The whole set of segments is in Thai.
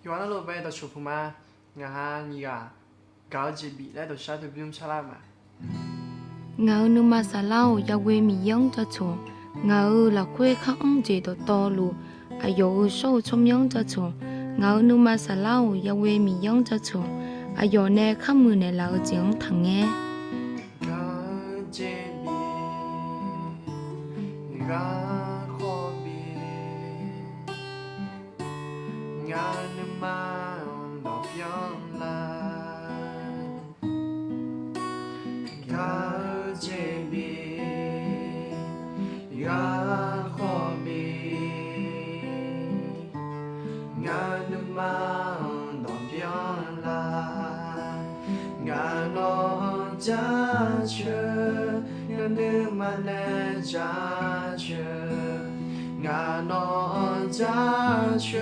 原来老板到出铺嘛，俺哈你个高级比来到啥都不用吃了嘛。ngao nu ma sa lao ya we mi yong cha chu ngao la kwe kha ong je do to lu ayo so chom yong cha chu ngao nu ma sa lao ya we mi yong cha chu ayo ne kha mu ne lao jing thang nghe高级比，高好比，俺的妈都变了。高级比，高好比，俺的妈都变了。俺老家去，俺的妈来家去，俺老家去，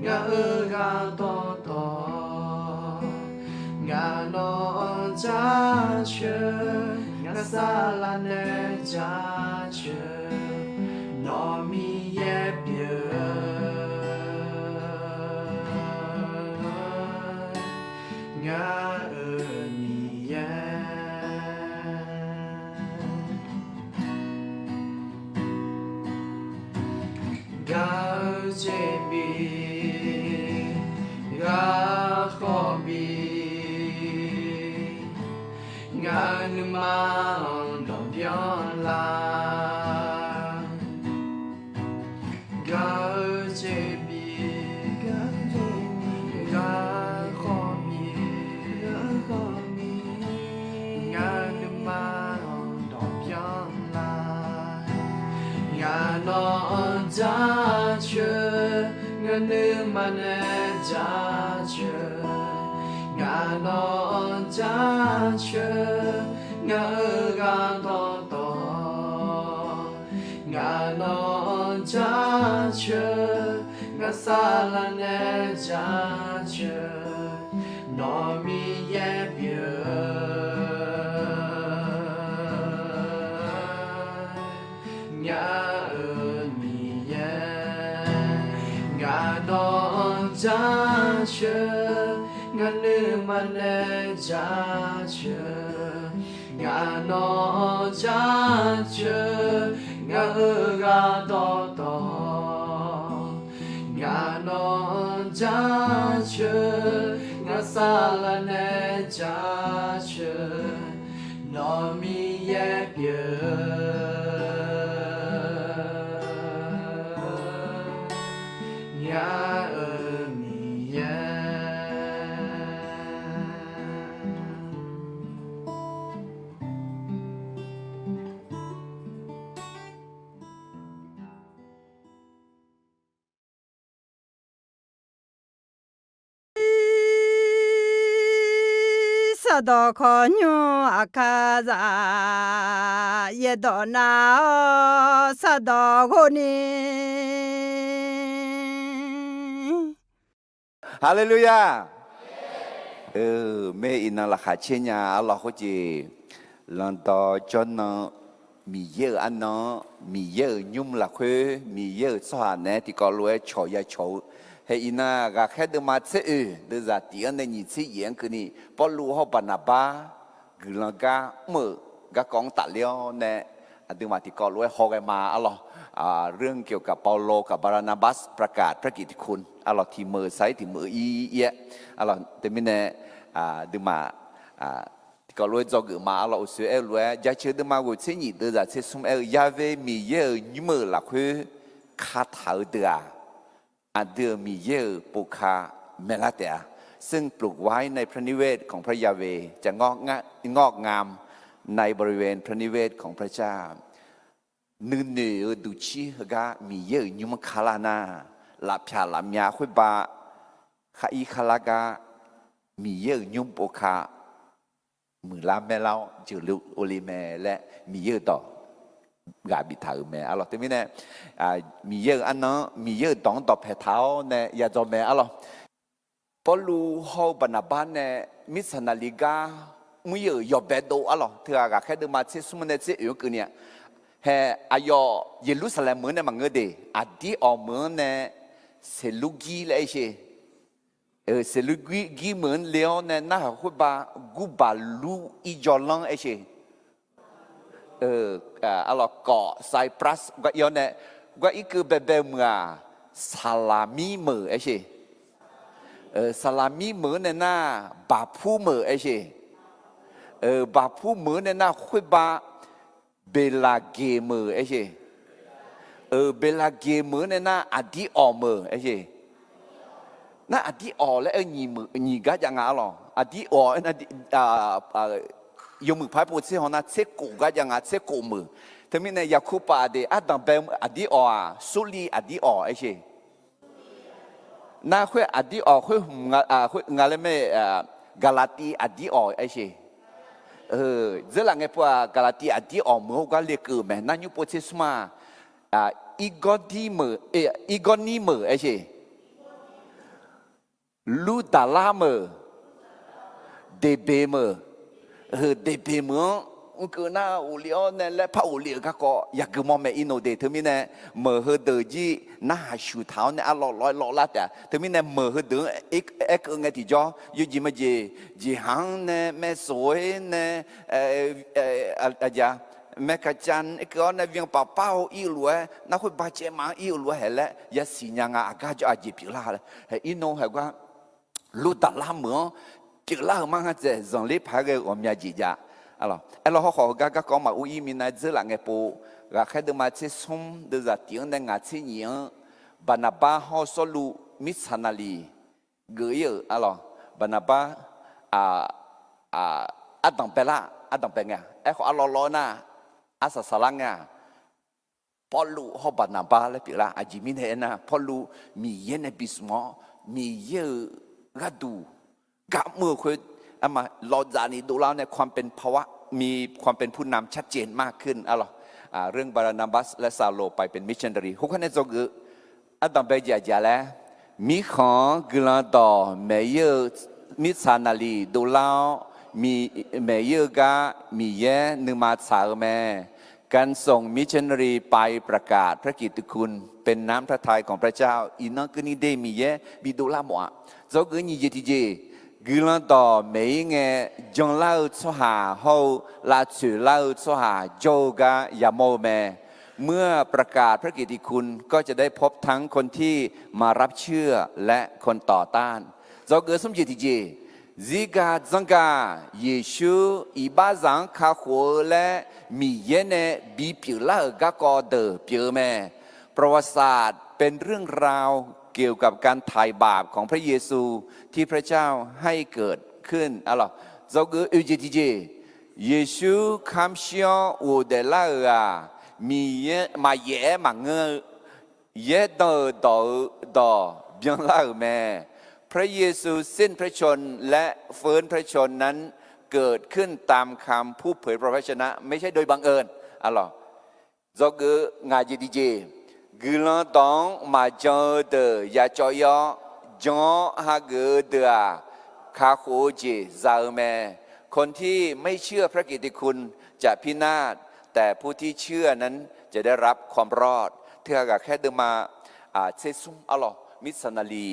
俺儿个多多，俺老家去，俺撒拉来家去，糯米也别。ngã ở nhẹ gạo chế bì gạo khó bì ngã nương mang đỏ biếng la gạo chế bì gạo nó cha chưa ngã nữ mà nè cha chưa ngã nó cha chưa ngã ở ga to to ngã nó cha chưa ngã xa là nè cha chưa nó mi ye ngã cha chưa ngã nữ mà nè cha chưa ngã nó cha chưa ngã ở ga to to ngã nó cha chưa ngã xa là nè cha chưa nó mi ye ngã Sado konyo akaza yedona sado goni. Hallelujah. Mẹ ina là khá chế nhà Allah có gì lần đó cho nó mì dơ ăn nó mì dơ nhung là khuê mì dơ xóa nè thì có lối cho ya cho hay ina gà khét được mà sẽ đưa ra tiếng này nhìn sẽ diễn cái này bỏ lúa họ bàn ba gửi là gà mở gà con tạ liao nè đưa mà thì có lối họ cái mà Allah เรื่องเกี่ยวกับเปาโลกับบารานาบัสประกาศพระกิตติคุณAllahที่มือไซที่มืออีเอะAllah แต่ไม่แน่ดูมาก็รู้จักกันมาAllah อุศเอลรู้จะเชื่อดูมาว่าเช่นนี้เดี๋ยวจะเชื่อสมเอลยาเวมีเยอะยิ่งมือหลักคือคาถาเดือเดือมีเยอะปุคาเมลาเตะซึ่งปลูกไว้ในพระนิเวศของพระยาเวจะงอกงามในบริเวณพระนิเวศของพระเจ้าnữ nữ du chi ga mi ye nyum khalana la phya la mya khwe ba kha i khalaga mi ye nyum pokha mu la me lao ju lu oli me le mi ye to ga bi thau me alo te mi ne mi ye an no mi ye dong to phe thao ne ya do me alo polu ho banaban ne misanaliga mu ye yo bedo alo thua ga khe de ma che sumne che yo ku ne he ayo Jerusalem mene mangede adi o mene selugi le she c'est le gui men léon na hu ba gu ba lu i jolang eche alors cỏ cyprus gua yo ne gua iku bebe mua salami me eche salami me ne na ba pu me eche ba pu me ne na hu ba belage me eche belage me ne na adi o me eche na adi o le ni ga yang a lo adi o na用มือพายปูเสียหน้าเช็คกูก็ยังเช็คกูมือถ้ามีในยาคูปาเดอัดดังเบมอดีอสุลีอดีอไอเช่น่าคุยอดีอคุยงาเลไม่กาลาตีอดีอไอเช่เจ้าหลังไงพวกกาลาตีอดีอมือก็เรียกแม่นั่นยุปเชสมาอีกอดีมืออีกอนีมือไอเช่ลูดาลามือเดเบมือเดเบมือก็น่าอุลิออนและพระอุลิก็ก็อยากมองแม่อินโนเดถึงมีเนี่ยเมื่อเดจีน่าชูเท้าเนี่ยอร่อยละแต่ถึงมีเนี่ยเมื่อเดเอ็กไงที่จ่อยูจิมาจีหังเนี่ยแม่สวยเนี่ยอะไรแม่กระจันไอ้ก็เนี่ยวิ่งป่าเป้าอีหลัวน่าคุยบาดเจ็บมาอีหลัวเห็นแล้วยาสียังอากาศจะอาจจะพิลาเลยเฮ้ยอินโนเห็นว่าลูดาลาเหมือนพิลามันก็จะส่งเล็บหาย我们家姐家alors好刚刚讲嘛，有移民来这两个波，我开始嘛去送的是点的牙齿人，巴拿巴好收入米产那里，个月巴拿巴阿当贝拉，哎好阿罗那，阿萨萨朗啊，พอลูเขาบันนาบาเลยปีละอาจิมินเห็นนะพอลูมีเย็นในบิสมอมีเยอะกัดูกับมือคุยมาลอจานีดูแล้วเนี่ยความเป็นภาวะมีความเป็นผู้นำชัดเจนมากขึ้นเรื่องบารานาบัสและซาโลไปเป็นมิชชันนารีทุกคนในโจกุอันดับเบจยาแล้วมีของกลาดอเมเยอร์มิชานารีดูแล้วมีเมเยอร์กามีเยนึมาสาวแม่การส่งมิชชันนารีไปประกาศพระกิตติคุณเป็นน้ำพระทัยของพระเจ้าอินนักนี่ได้มีเยบิดูลาหมวโจกุนี่เยติเจกลาดอไม่เงี้ยจงเล่าชัวหาเขาลาชื่อเล่าชัวหาโจกายาโมเมเมื่อประกาศพระกิตติคุณก็จะได้พบทั้งคนที่มารับเชื่อและคนต่อต้านโจกุสมจิตเจซิกาจังกาเยซูอีบาซังคาหัวและมีเยเนบีผิวละกะกอเดอเปียแม่ประวัติศาสตร์เป็นเรื่องราวเกี่ยวกับการไถ่บาปของพระเยซูที่พระเจ้าให้เกิดขึ้นโจกุอุจิติเจเยซูคำเชียวอุเดลามีเยมาเยมาเงยเยดอเบียงลาแม่พระเยซูสิ้นพระชนและฟื้นพระชนนั้นเกิดขึ้นตามคำผู้เผยพระวจนะไม่ใช่โดยบังเอิญโจกุงาจิติเจกุลาดองมาเจอเดยาจอยจอฮาเกเดคาโคเจซาเมคนที่ไม่เชื่อพระกิตติคุณจะพินาศแต่ผู้ที่เชื่อนั้นจะได้รับความรอดเท่ากับแค่เดินมาเซซุมมิสนาลี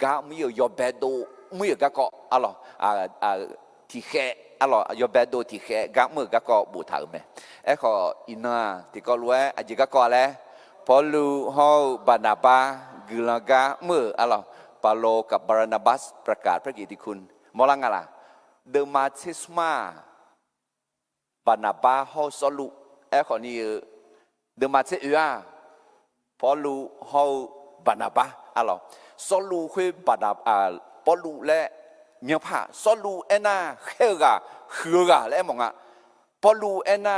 กาไม่ยอมแบดโดไม่ยอมก็ที่แค่ยอมแบดโดที่แค่กาไม่ก็บูถาเมขออินาที่ก็รู้อาจจะก็แล้วพอลูฮอลบานาบากุลากาเมื่อปาโลกับบารานาบัสประกาศพระกิตติคุณมอลังอะไรเดมาเทสมาบานาบาฮอลสลุขอนี้เดมาเทอุอาพอลูฮอลบานาบาสลุคุยบานาพอลูและเมียผ้าสลุนาเฮกาและมองพอลูนา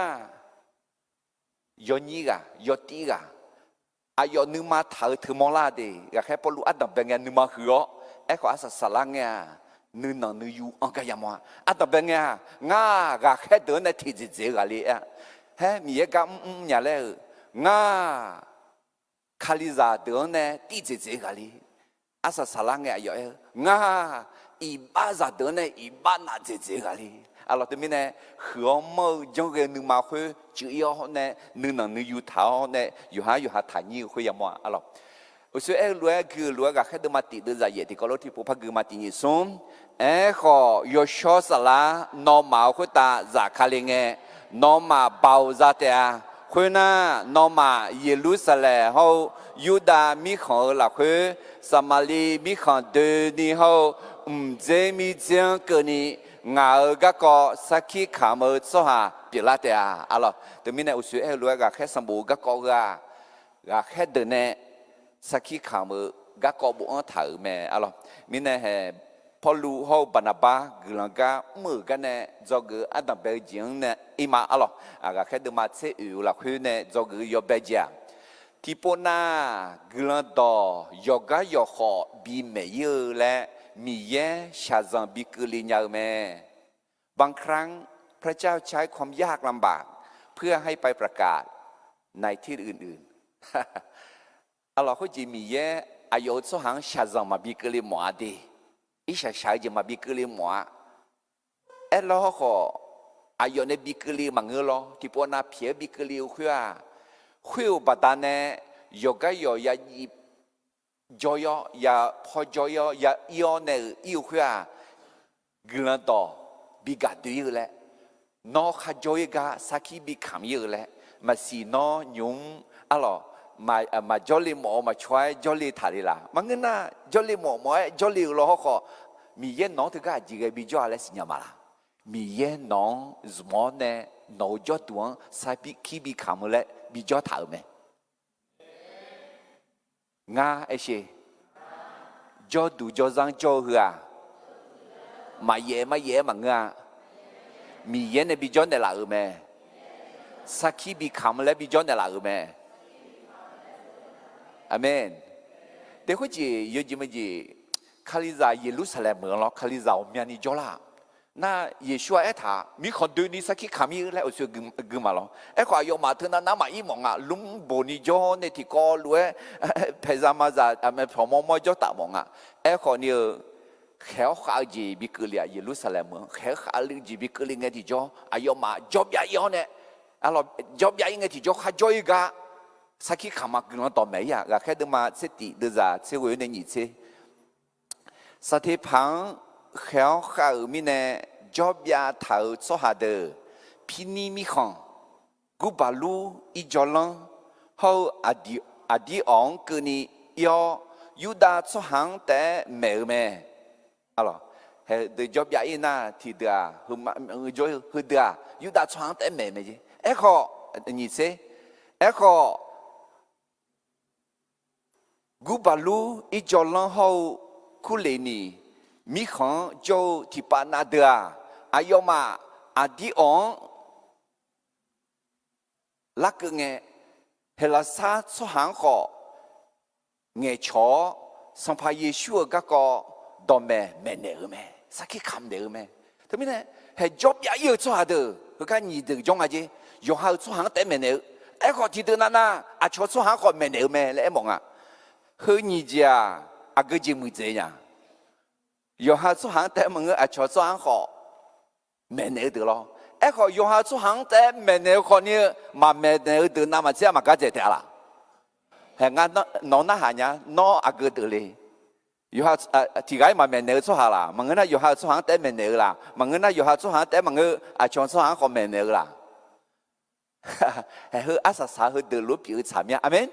ยอนีกายอตีกอายอนึมาถาถือมองลาเดอยากให้พอรู้อันดับเป็นไงนึมาหัวขออาศัยสลังไงนึนนึยูอังกายามัวอันดับเป็นไงง่ากแค่เดินในที่เจ๋อเลยมีเอกอย่างไรง่าคาลิซาเดินในที่เจ๋อเลยอาศัยสลังไงอยู่ง่าอีบ้าซาเดินในอีบ้านาเจ๋อเลยตัวนี้เนี่ยหัวมือจังเกนึมาคุยจุยเนี่ยนึนยูเท้าเนี่ยอยู่หาถ่ายนี่คุยยังมัว อุศเอลัวคือลัวกับแค่เดิมมาติดเดือดใหญ่ที่ก็รถที่ผู้พักคือมาตินิสมขอยชอสลานอมาคุตาจากคาเลงเงนอมาเบาซาเตอาคุน่านอมาเยรูซาเล็มเขายูดามีของหลักคือสมาลีมีของเดนีเขาเจมีเจียงเกินีงาก็ก็สักขีขามือสหเปล่าเตอาอะไรแต่มีในอุศเอลัวกับแค่สมบูก็ก็ก็แค่เดินเนสักขีขามือก็ก็บุญถ่ายแม่อะไรมีในเหพอรู้เขาบรรดาเกลังกามือกันเนี่ยจอกอันดับเบจิงเนี่ยอีมาอะไรก็แค่เดินมาเสียอยู่ละคือเนี่ยจอกยอเบจิงที่ปนาเกลังต่อยอกายอขอบีเมย์และมีเย่ชาจังบิกลิญญาแม่บางครั้งพระเจ้าใช้ความยากลำบากเพื่อให้ไปประกาศในที่อื่นๆAllahเขาจะมีเย่อายุสหังชาจังมาบิกลิหมอดีอีชาชายจะมาบิกลิหมอเราเขาอายุในบิกลิมังเงลที่ปนาเพียบิกลิคุยบัดนั้นยกายอยาจอยยาพอจอยยาอีอเนี่ยอีคุยกลันต่อบิกาดูอยู่แล้วนอขจอยกาสักขีบิขามอยู่แล้วมาสีนอยุ่งอะไรมาจอลีหมอมาช่วยจอลีถ่ายละมันงั้นนะจอลีหมอจอลีเราเขามีเย็นน้องถึงก็จีเกบิจออะไรสิญญามาละมีเย็นน้องสมอเนี่ยน้องจอตัวสักขีบิขามเลยบิจอถ่ายไหมงาเอชจอดูจอจังจอหัวมาเย่มังงามีเย็นในบิจอเนี่ยละไหมสักขีบิขามเลยบิจอเนี่ยละไหมอาเมนเดี๋ยวเขาจะยืนยิ้มจีคาลิซาเยรูซาเล็มเมืองล้อคาลิซาเมียนิจอละน่าเยชัวเอถามีคนดูนี่สักขีขามีแล้วอุศกึมมาล้อขวายมาถึงนั้นน้ำมาอีมองลุงโบนิจอในที่กอลวยเพซามาซาพอมอจอตามองขวเนี่ยเขาขาจีบิกเลียเยรูซาเล็มเมืองเขาขาลีจีบิกเลียไงที่จอมาจอบใหญ่เนี่ยจอบใหญ่ไงที่จอขาจอยกาสักขีขามาเกลันต่อไม่ยากแค่เดินมาสติเดือดเสียวันนี้เสียสัตย์พังเขาขามีเนี่ยจอบยาเท้าสหัสพินิมิขังกูบาลูอีจอลังเขาอดีองกุนียอยูดาสหังแต่เมื่อเมื่ออะไรเฮ้เดี๋ยวจอบยาอีน่าที่เดียหุ่มจอยหุ่นเดียยูดาสหังแต่เมื่อเมื่อจีเขานี่เสียเขากูบาลูอีจอลังเขาคุเลนีมีของโจที่ปานาเดียอายมาอดีองลักเงเฮลาซาสหังขอเงชอสัมภาเยชัวก็ก็ดอมแม่เนื้อแม่สักแค่คำเนื้อแม่ทำไมเนี่ยเฮจอบยาเยอะชัวเด้อคือการยี่เดือจงอะไรยอหาสหังแต่แม่เนื้อขอที่เดือนนั้นอาชอสหังขอแม่เนื้อแม่แล้วมองเฮ้ยนี่จ้าอาก็จะมือเจียยอหาสหังแต่มึงอาชอสหังขอแม่เนื้อเดือดล้ขอยอหาสหังแต่แม่เนื้อคนนี้มาแม่เนื้อเดือน้ำมันเสียมาก็จะเดือดละเห็นงั้นน้องน่าหาเนี่ยน้องอาก็เดือดเลยยอหาที่ไงมาแม่เนื้อสหังละมึงน่ะยอหาสหังแต่แม่เนื้อละมึงน่ะยอหาสหังแต่มึงอาชอสหังขอแม่เนื้อละเฮ้ยอาสาสาเฮ้ยเดือดรู้ผิวฉ่ำเนี่ยอเมน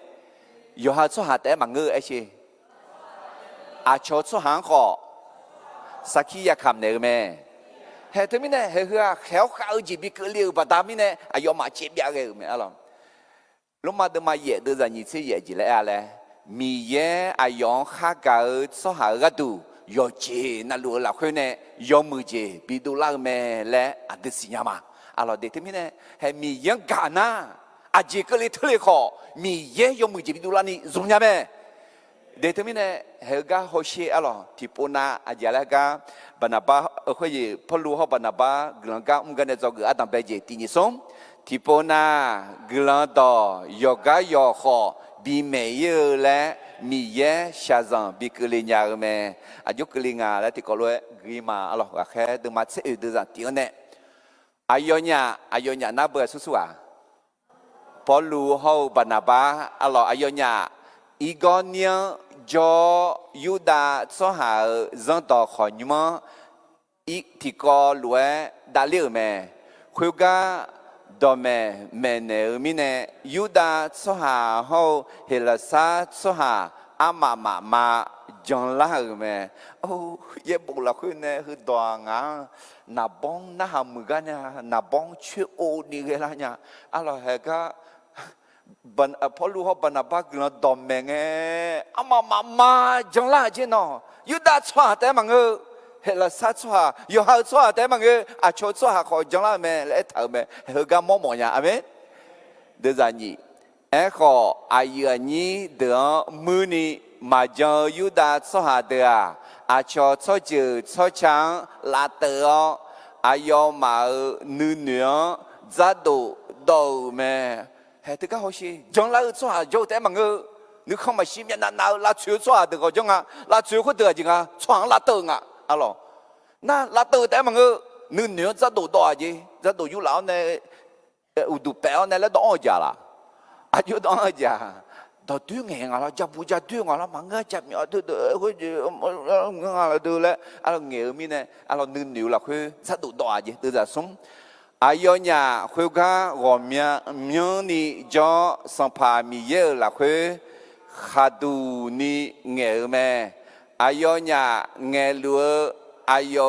ยอหาสหังแต่มึงไอ้ชีอาชอสหังขอสักขียาคำเนื้อแม่เฮ้ยทำไมเนี่ยเฮ้ยเขาจีบกิเลสบัดามิเนี่ยอายุมาเจ็บยากเลยมั้ยอะไรลุมาเดินมาเยอะเดินจากนี่เสียจีเลยอะไรมีเยอะอายุข้าก็สหายก็ดูยอเจนั่นรู้ละคนเนี่ยยอมือเจบิดูลาแม่และอันเดสิยามาอะไรเด็กทำไมเนี่ยเฮ้ยมียังกานะอาจีก็เลยทะเลขอมีเยอะยอมือเจบิดูลานี่ส่งยาแม่เด็กทำไมเนี่ยเฮกาโฮเชอะไรที่ปนาอาจารย์ก็บรรดาเขาจะพลูเขาบรรดากลังก็กันเนี่ยจะอาดัมเบจิตินิสมที่ปนากลังต่อยกายอขอบีเมย์และมีเยชาซังบิกลิญญาเมอายุกลิญาและที่ก็รู้กีมาอะไรก็แค่เดินมาเสียดูจากที่นั่นอายุเนี่ยน่าเบื่อสุดๆพลูเขาบรรดาอะไรอายุเนี่ย一个年叫犹大所下让到好你们一提个路打六咩，回家到咩咩呢？咪呢犹大所下后希拉撒所下阿妈将来咩？哦，也不啦，佢呢去多啊，那帮那下么个呢？那帮去欧尼个啦呢？阿拉系个。ban apolu ho ban abak lo domenge ama mama jongla je no yuda chwa te mang hela sa chwa yo ha chwa te mang a cho chwa kho jongla me le thau me he ga mo mo nya amen de za ni e kho a yu ni de mu ni ma jo yuda chwa de a cho cho ju cho chang la de a yo ma nu nu za do me hệ tất cả họ gì, trong lá cho họ cho thế mà ngư, nếu không mà xin nhận nào là chịu cho họ được rồi chứ à, là chịu có được gì à, choáng là tự à, alo, na là tự thế mà ngư, nếu rất đủ đòi gì, rất đủ yêu lão này, đủ béo này là đòi giờ là, à yêu đòi giờ, đó tuyên ngàn à, chấp bùi chấp tuyên à, mà ngơ chấp nhỏ từ cái gì, ngơ là từ lẽ, alo nghề mi này, alo nếu là cái rất đủ đòi gì, từ giờ sống. Ayo nhà khuyên ca gồm miếng ni cho sang phá mi ye là khuyên khá đủ ni nghe mẹ ayo nhà nghe lúa ayo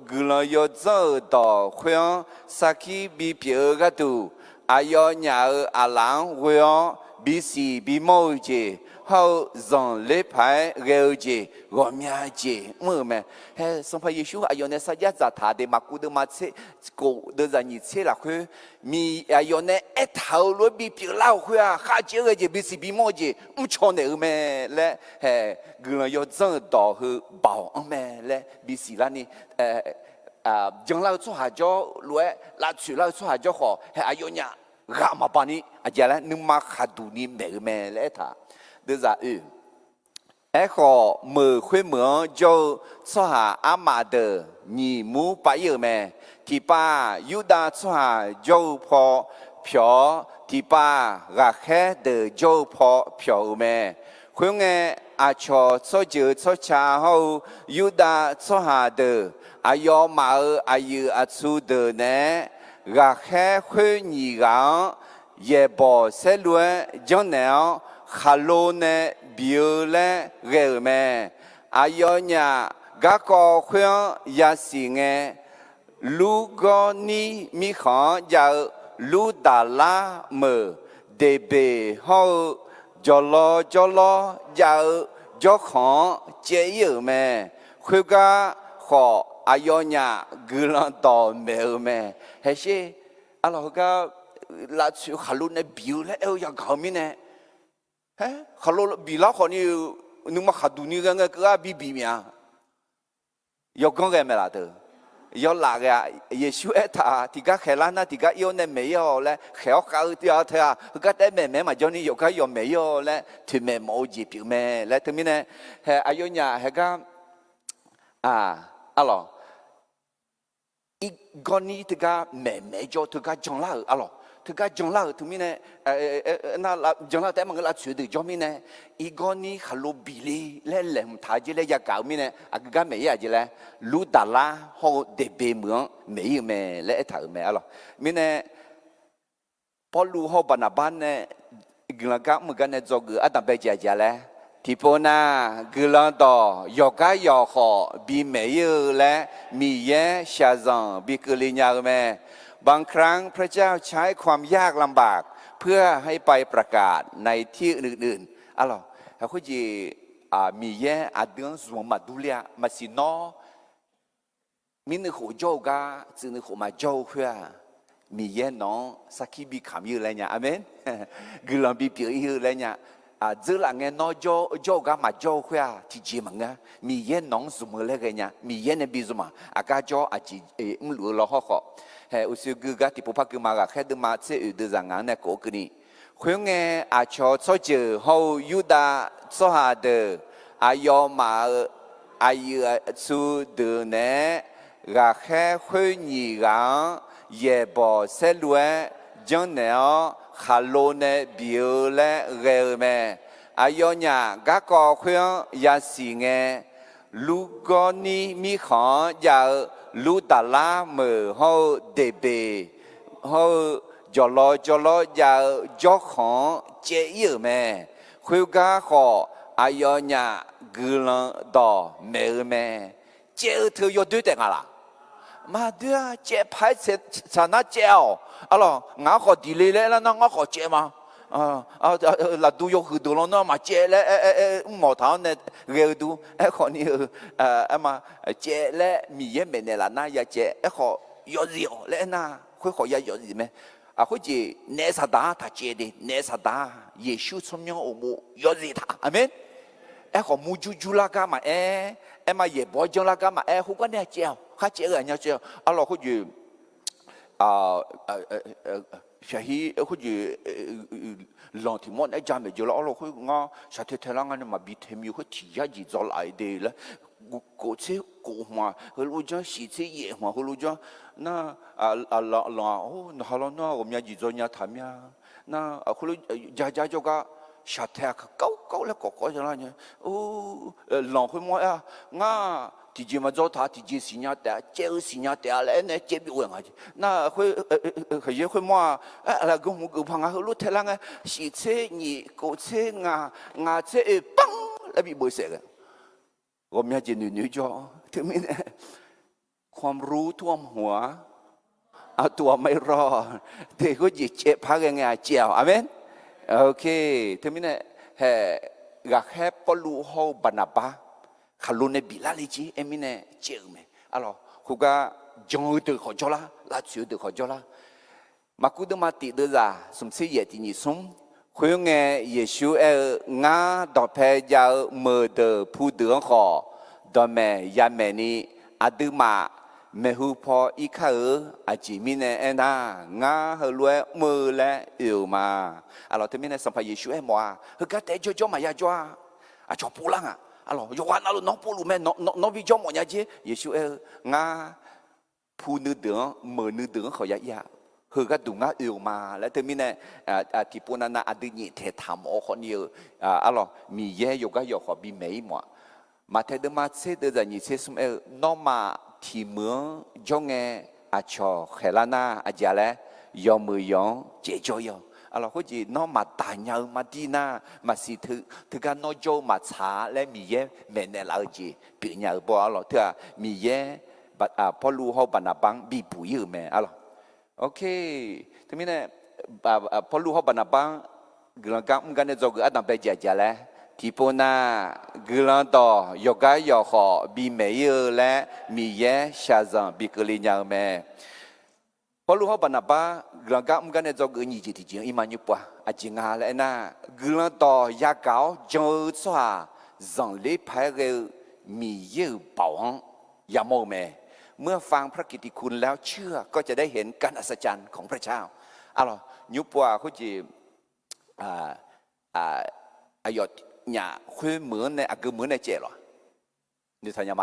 gula yo zơ đỏ khuyên saki bi biểu gà đủ ayo nhà alang khuyên bi si bi môi gì hậu dòng lễ phải gêu gì gồm nhà gì mơ mẹ he sang phá Giêsu ayo này sa giá thà để mặc cụ được mà chế cổ đưa ra nhị chế là khuyên mi ayo này ít thầu luôn bị biểu lao khuyên khá chế cái gì bị si bị mò gì cho này mẹ lẽ he người yo dân đỏ hư bảo mẹ lẽ bị si là ni dân lao cho hà cho luôn là chủ lao cho hà cho họ he ayo nhà gà mà bà ni giờ là nhưng mà khá đủ ni mẹ lẽ thà đưa ra họ mở khuyên mở cho hà ama de nhị mu ba yêu mẹ thì ba Yuda cho hà cho phò phiếu thì ba gà khé de cho phò phiếu mẹ khuyên nghe cho chữ cho cha hậu Yuda cho hà de ayo mà ayu chu de nè gà khé khuyên nhị gà ye bỏ sẽ luôn cho nào khalo nè biểu lẽ gel mẹ ayo nhà gác co khuyên ya xì nghe lu go ni mi khó giờ lu đà la mờ để bề hậu cho lo giờ cho khó chế yêu mẹ khuyên ga họ ayo nhà gửi lan tò mẹ hay gì alo ga là chịu khalo nè biểu lẽ eo ya gạo mi nè kalau bila kau ni nung mak hadu ni kan ke bibi mia, yo kong ke mela tu, yo la ke Yesus eta tiga kelana tiga yo ne meyo le, kau kau tiada tiada, kau te me ma joni yo kau yo meyo le, tu me mau je piu me le, tu mine he ayonya he ka alo, igoni tiga me jo tiga jongla alo. Thực ra trong lao tụi mình này na trong lao tại mà người ta chửi được cho mình này igoni khalo bili le lem thà chứ le ya cạo mình này cái mấy à chứ le lu đà la họ để bề mượn mấy mẹ le thở mẹ alo mình này Paul lu họ bàn bàn này người ta một cái này cho người ta bây giờ chứ le thì po na người ta yoga họ bị mấy le mi ye sa zang bị cái gì nhau mẹบางครั้งพระเจ้าใช้ความยากลำบากเพื่อให้ไปประกาศในที่อื่นๆอะไรเขาคุยมีแย่อาเดือนสวมมาดูเลียมาสินอมีนึกหัวโจกาจึงนึกหัวมาโจเพื่อมีแย่น้องสักขีบีขำยืดอะไรเนี่ยอเมนกุลาบีเปียยืดอะไรเนี่ยgiữa là nghe nói cho cái mà cho khoa thì chỉ mà nghe mi yên nóng sumเลยcái nha mi yên này bị sum cái cho chỉ lừa lo họ he usu cái thì bố cái mà cái đứa mà sẽ đưa ra ngắn này cố cái này khuyên nghe cho chữ hậu Yuda cho hà de ayo mà ayu su de nè gà khe khuyên nhị gà ye bỏ sẽ lúa cho nè khalo nè biểu lẽ gel mẹ อายอญากะกอเคยยาสีเงลูกอนี้มีขอยาลูตาลาเมื่อเฮาเดเบเฮาจอลอยาจอของเจเยแม่คุยกะขออายอญากุลังดอเมแม่เจเธออยู่ด้วยแต่งอะไรมาเดือเจ็บไปเสร็จชนะเจ้าalors 我ขอดีเลยแล้วนะ我ขอเจ็บมาla du yo hu du lo no ma che le mo ta ne ge du kho ni ma che le mi ye me ne la na ya che kho yo zi le na kho ya yo zi me kho ji ne sa da ta che de ne sa da ye shu chom myong o mo yo zi ta amen kho mu ju la ka ma ma ye bo jong la ka ma hu ko ne che kha che ga nya che alors kho ji shah kho ji lòng thì món ấy cha mẹ giờ lo khối ngõ sao thế thế là ngăn mà bị thêm nhiều khối chỉ giá gì do lại đây là cổ chế cổ mà hồi lúc đó xí chế nhẹ mà hồi lúc đó na ô nó hà nó ông nhà gì do nhà tham nhà na hồi lúc gia cho cả sao thế câu là có cho nó nhá ô lòng khối món à ngã thì chỉ mà do thà thì chỉ sinh nhật đã chơi sinh nhật đã lại này chơi bị uổng à na khơi mua là gồm một gồm hàng lúc thế là nghe xí chế nhị cổ chế ngà chế băng là bị bồi sẹt gồm nhà chỉ nữ cho thứ mìnhความรู้ท่วมหัวเอาตัวไม่รอดที่ก็หยิบเจ็บพักยังไงเจียวอาเมนโอเคthứ mình gà khép có lũ hô bần ba khalo ne bilali ji emine cheume alors khuga jong de khojola la chu de khojola makudu mati de za sumsi ye ti ni sum khuyenge yesu nga do phe ya me de phu de kho do me ya me ni aduma me hu pho I kha a ji mi ne na nga he lue me le yu ma alors te mi ne sampa yesu moi he ga te jo ma ya joa a cho pulang a alors Yohan alo non pour lui non vision mon yaje Yesu nga pu nu de me nu de kho ya he ga du nga yu ma la termine ti pona na adu ni the tham o kho ni alors mi ye yo ga yo kho bi mei mo ma the de ma se de za ni se sum no ma ti mu jong a cho khelana a ja le yo mu yong je jo yo alors có gì nó mà tài nhau mà đi na mà xí thứ cái nó cho mà trả lấy mì ye mẹ này là gì bị nhau bỏ alors thứ mì ye bỏ lu họ bàn băng bị bụi ở mẹ alors ok thứ mình này bỏ lu họ bàn băng người cảm cái này do người adam bây giờ là thì po na người đó yoga họ bị mẹ ở là mì ye sa rằng bị cái gì nhau mẹพอรู้เขาบรรณาบ้ากลางก็มันเนี่ยจะเกิดยี่สิบที่อิมันยุบว่าอาจจะงาเลยนะกลางต่อยาเก่าจงสว่าจังเลยพายเรือมีเยอะเป่ายาโมเมเมื่อฟังพระกิตติคุณแล้วเชื่อก็จะได้เห็นการอัศจรรย์ของพระเจ้าอะไรยุบว่าเขาจะอายอดเนี่ยคุยเหมือนในอากูเหมือนในเจหรอนี่ทำยังไง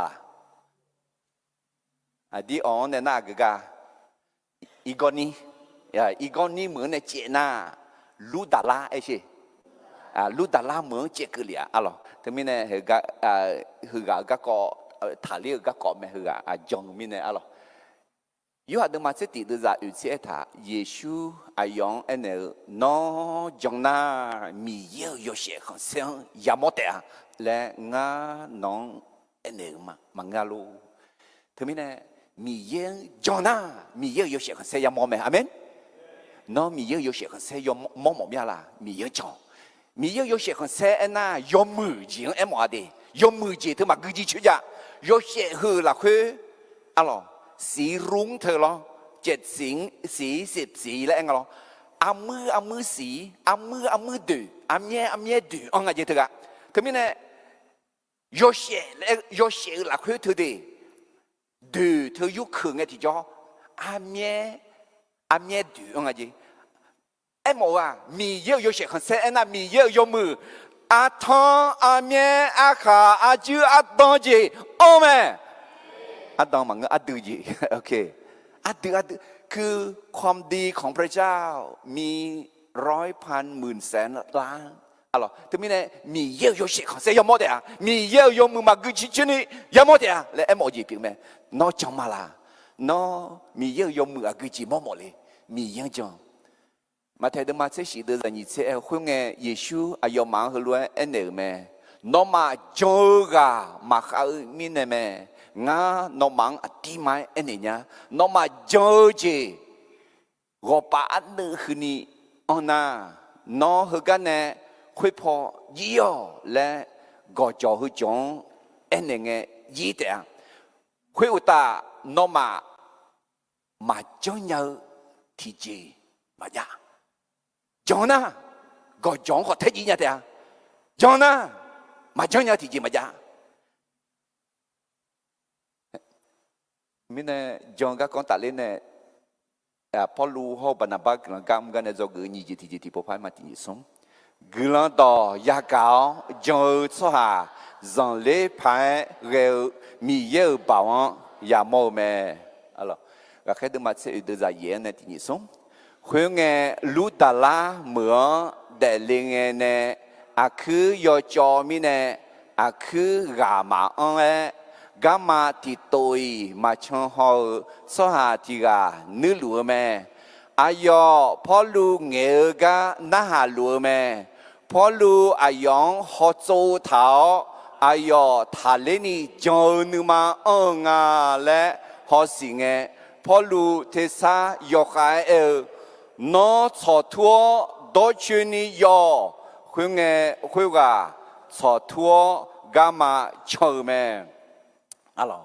ดีอ๋อในหน้ากูกาอีกอนี่เหมือนในเจน่าลูดาลาไอ้สิลูดาลาเหมือนเจกุลีอะไรถึงมีเนี่ยหือกก็ถาเรียกก็แม่หือกจงมีเนี่ยอะไรยูหัดมาเสติดจะอุเสถาเยซูอายองอันเนี่ยน้องจงน่ามีเยอะ有些很像ยามอเตะและงาน้องอันเนี่ยมังาลูถึงมีเนี่ยมีเยอะจงน่ามีเยอะ有些很像ยามอเมอาเมนน้องมีเยอะ有些很像ยามอ咩啦มีเยอะจงมีเยอะ有些很像那ยามมือจริงเอ็มว่าดียามมือจริงถึงมากุจิชุดะ有些คือละคืออะไรสีรุ้งเธอหรอ7สี10สีแล้วเองหรออามือสีอามือดูอาเมียดูอ๋อไงเจ้าเธอถึงมีเนี่ย有些ละคือเธอดีดูเธอยุคคืนไงที่จ่ออาเมียดูอ๋อไงเจ้าเอ็มว่ามีเยอะ有些很深那มีเยอะ有มืออาทองอาเมียอาขาอาจูอาตองจีโอเมอาตองมันก็อาดูจีโอเคอาดูคือความดีของพระเจ้ามี100,000,000,000,000,000,000 alors thế mình này mi yêu yêu sẽ không sẽ yêu mất à mi yêu yêu mà cứ chỉ chuyện này yêu mất à là em ở gì biết mẹ nó chẳng mà là nó mi yêu yêu mà cứ chỉ mất đi mi yêu chẳng mà thấy được mà sẽ chỉ được là như thế khuyên nghe Giêsu à yêu mang hơn luôn anh này mẹ nó mà chơi gà mà khao mình này mẹ ngã nó mang à tim mai anh này nhá nó mà chơi gì gọi bạn nữ khi ni anh na nó hơi cái này khuyên phò nhiều là gọi cho hơi chọn anh này nghe gì thế khuyên ta nó mà cho nhau thì gì mà ya chọn na gọi chọn họ thấy gì nhá thế chọn na mà cho nhau thì gì mà ya mình này chọn các con ta lên này Paulu ho Barnabas gelang kam gan zo ge ni ji ti po phai ma ti som gelang to ya cao jo so ha zon le phai ge mi ye ba wan ya mo me alors ga khai de ma se de za ye ne ti som khuyên nghe lu ta la mưa để liên nghe nè khứ yo cho mi nè khứ gà mà ông gamma thì tôi mà cho họ so hà thì gà nữ lúa mẹ ayo Paulu nghe ga na hà lúa mẹ Paulu ayong họ châu thảo ayo thà lên đi cho nữ mà ông lẽ họ xin nghe Paulu thế sa yo khai nó cho thua đôi chuyện đi yo khuyên nghe khuyên gà cho thua gamma chờ mẹ alors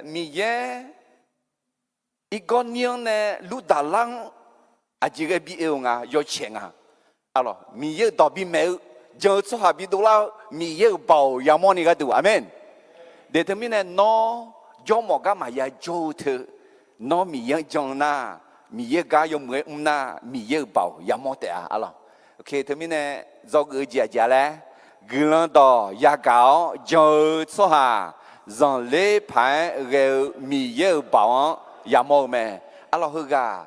mi ye igonion ne lu dalang ajige bi eunga yo chenga alors mi ye do bi me jo so ha bi do la mi ye bao ya mo ni ga du amen determine no jo mo ga ma ya jo the no mi ye jong na mi ye ga yo mwe na mi ye bao ya mo te alors ok termine zo ge jia jia le glan do ya gao jo so ha dòng lễ phải gạo mì dơ bảo ya mồ mẹ alo hư gà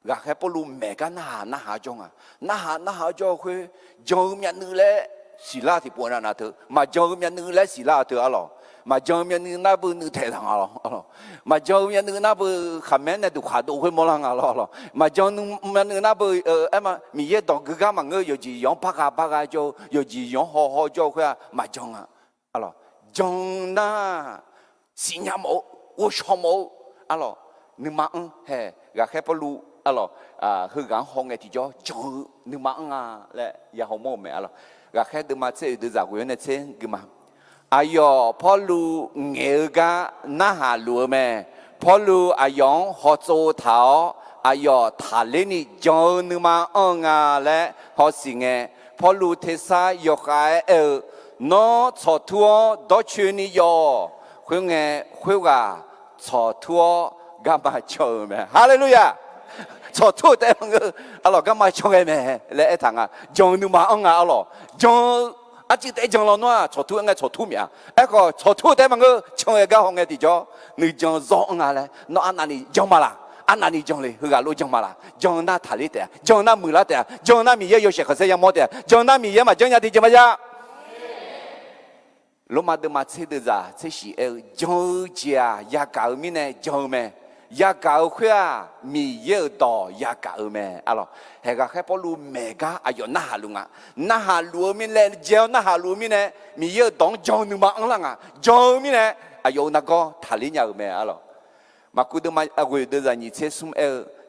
cái bolu mẹ cái na hà trong na hà cho khuê cho miệng nữ lẽ xì la thì buồn là thứ mà cho miệng nữ lẽ xì la thứ alo mà cho miệng nữ na bự nữ thể thằng alo mà cho miệng nữ na bự khám mẹ này tụ khá tụ khuê mò lăng alo mà cho miệng nữ na bự em mà mì dơ đong cái mà ngơ yo gì yong bác à cho yo gì yong ho cho khuê mà trong alo trong na xin nhà mẫu u cho mẫu alo nhưng mà hè gà khép lu alo hư gắng hong nghe thì cho nhưng mà lẽ ya hong mẫu mẹ alo gà khép từ mà sẽ từ giả quyền này sẽ cái mà ayo Paulu nghe gà na hà lúa mẹ Paulu ayong họ châu thảo ayo thà lên đi cho nhưng mà lẽ họ xin nghe Paulu thế sa yo khai nó cho thua đó chuyện này yo khuyên nghe khuyên gà cho thua gamma cho mẹ hallelujah cho thua thế mà alo gamma cho mẹ lẽ thằng trong nhưng mà ông alo trong chỉ để trong lo nó cho thua nghe cho thua mẹ có cho thua thế mà trong cái hông nghe thì cho người trong rõ lẽ nó ăn này trong mà là ăn này trong này hư gà lôi trong mà là trong na thà lý thế trong na mười lá thế trong na mi yêu sẽ có sẽ yang mất thế trong na mi yêu mà trong nhà thì trong mà ra lúc mà được mà chơi được ra chơi gì chơi chia ya cào mi này chơi mẹ ya cào khuya mi yêu đỏ ya cào mẹ alo hệ cái bao lu mẹ cái ayo na hà lu mi này chơi na hà lu mi này mi yêu đong chơi nữa mà anh lăng chơi mi này ayo na có thà lý nhau mẹ alo mà cứ được mà quên được ra như thế sum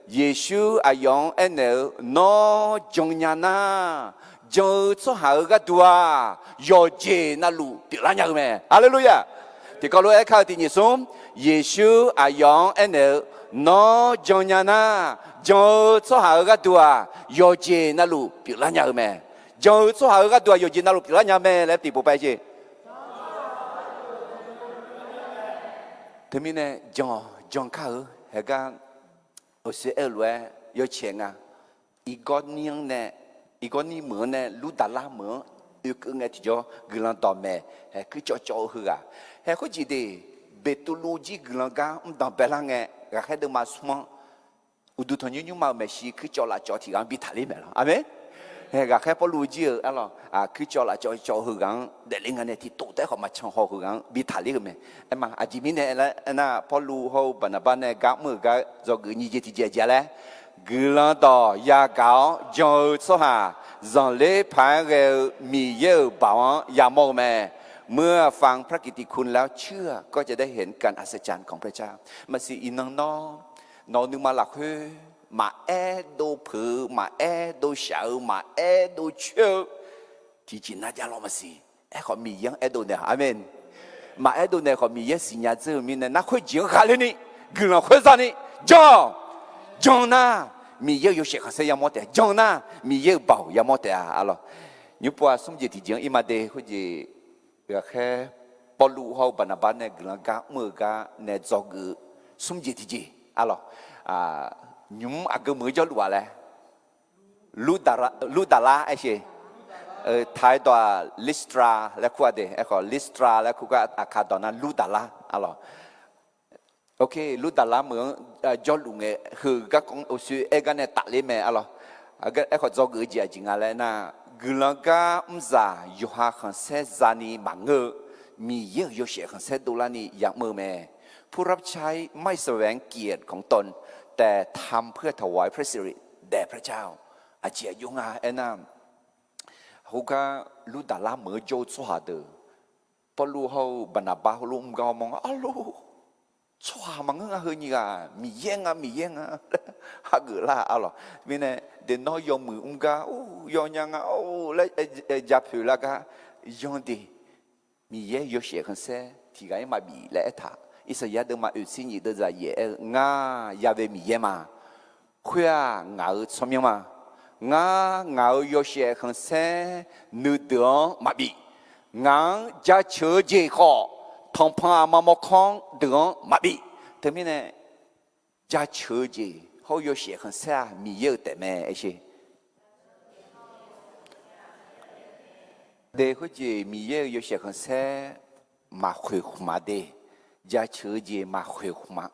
Giêsu ayong nó trong nhà na cho số hậu cái đua yo je na lu bị la nhau mẹ hallelujah thì có lẽ khai thì nhị xuống Giêsu ayong nó trong nhà na cho số hậu cái đua yo je na lu bị la nhau mẹ cho số hậu cái đua yo je na lu bị la nhau mẹ lấy thì bộ bài gì thế mình này John khai hệ cái ở xe lúa yo钱啊一个年呢一个你们呢，路达拉门，有个人就叫格兰达梅，还去叫去啊，还可记得贝多路基格兰家，当别人个，还得马什么，我都同你嘛没事去叫啦叫提纲比他里面了，阿妹， hệ gà khép lu chia alo cứ cho là cho hư gắng để linh anh này thì tổ tế họ mà trong họ hư gắng bị thả lý cái em mà chỉ mình này là na lu hô bản này gắng mưa gắng do gửi như thì chia lẽ gửi là đó ya gạo cho số hà dòng lễ phái cái mì dơ bảo ya mô mẹเมื่อฟังพระกิตติคุณแล้วเชื่อก็จะได้เห็นการอัศจรรย์ของพระเจ้ามาสิอินังนอนึงมาหลักเฮมาดูผือมาดูเฉามาดูเชื่อที่จริงน่าจะลองมาสิเขามียังดูเนี่ยอาเมนมาดูเนี่ยเขามียังสิ่งอย่างเจอมีเนี่ยนักคุยจีนขาเลยนี่กลุ่มคุยซานี่จงนะมีเยอะอยู่เสียงเสียงมอเตจงนะมีเยอะเบาอย่ามอเตอะล่ะยุบว่าสมจิตที่จริงอิมาเดคุยก็แค่ปลูเขาบรรดาเนี่ยกลางกะมือกะเนี่ยจอกสมจิตที่จริงล่ะยุมอากมือจะรู้อะไรลูดาราไอ้เช่ไทยตัวลิสตราแล้วก็เดไอ้ก็ลิสตราแล้วก็อาคาตอนนั้นลูดาราล่ะโอเคลูดาราเหมือนจอลุงคือก็คงอุศเอกันเนี่ยตัดเลยแม่ล่ะไอ้ก็จอกจริงอะไรนะกลางกะจ่าอยู่หาขันเซจานีมังเงมีเยอะอยู่เสียขันเซดูลานี่อย่างมือแม่ผู้รับใช้ไม่แสวงเกียรติของตนแต่ทำเพื่อถวายพระสิริแด่พระเจ้าอาเจียยุงาเอ็นามเขาก็รู้ดาราเหมือนโจชัวเดอพอรู้เขาบรรดาบ้าเขารู้มึงก็มองอ้าวรู้ชัวมังเงาเฮนี่กะมีเย่งฮักเกล่าอ้าวหรอมีเนี่ยเดินน้อยยอมมือก็โอ้ยองยังโอ้แล้วจับผิวแล้วก็ยองดีมีเย่ยเสียกันเสียที่ก็ยังมาบีและท่าอิสยาเดิมมาอุสินีเดินใจเย่งายาเวมีเย่มาคุยงาสมยังมางายเสียกันเสียนึกเดือมาบีงาจะเชื่อเจ้าข้อทองพามาหมกของเดือมาบีแต่ไม่เนี่ยจะเชื่อเจ้าเขา有些很傻，มีเยอะแต่แม่ไอ้เช่เด็กเขาจะมีเยอะ有些很傻มาคุยมาเดจะเชื่อเจมาคุยมา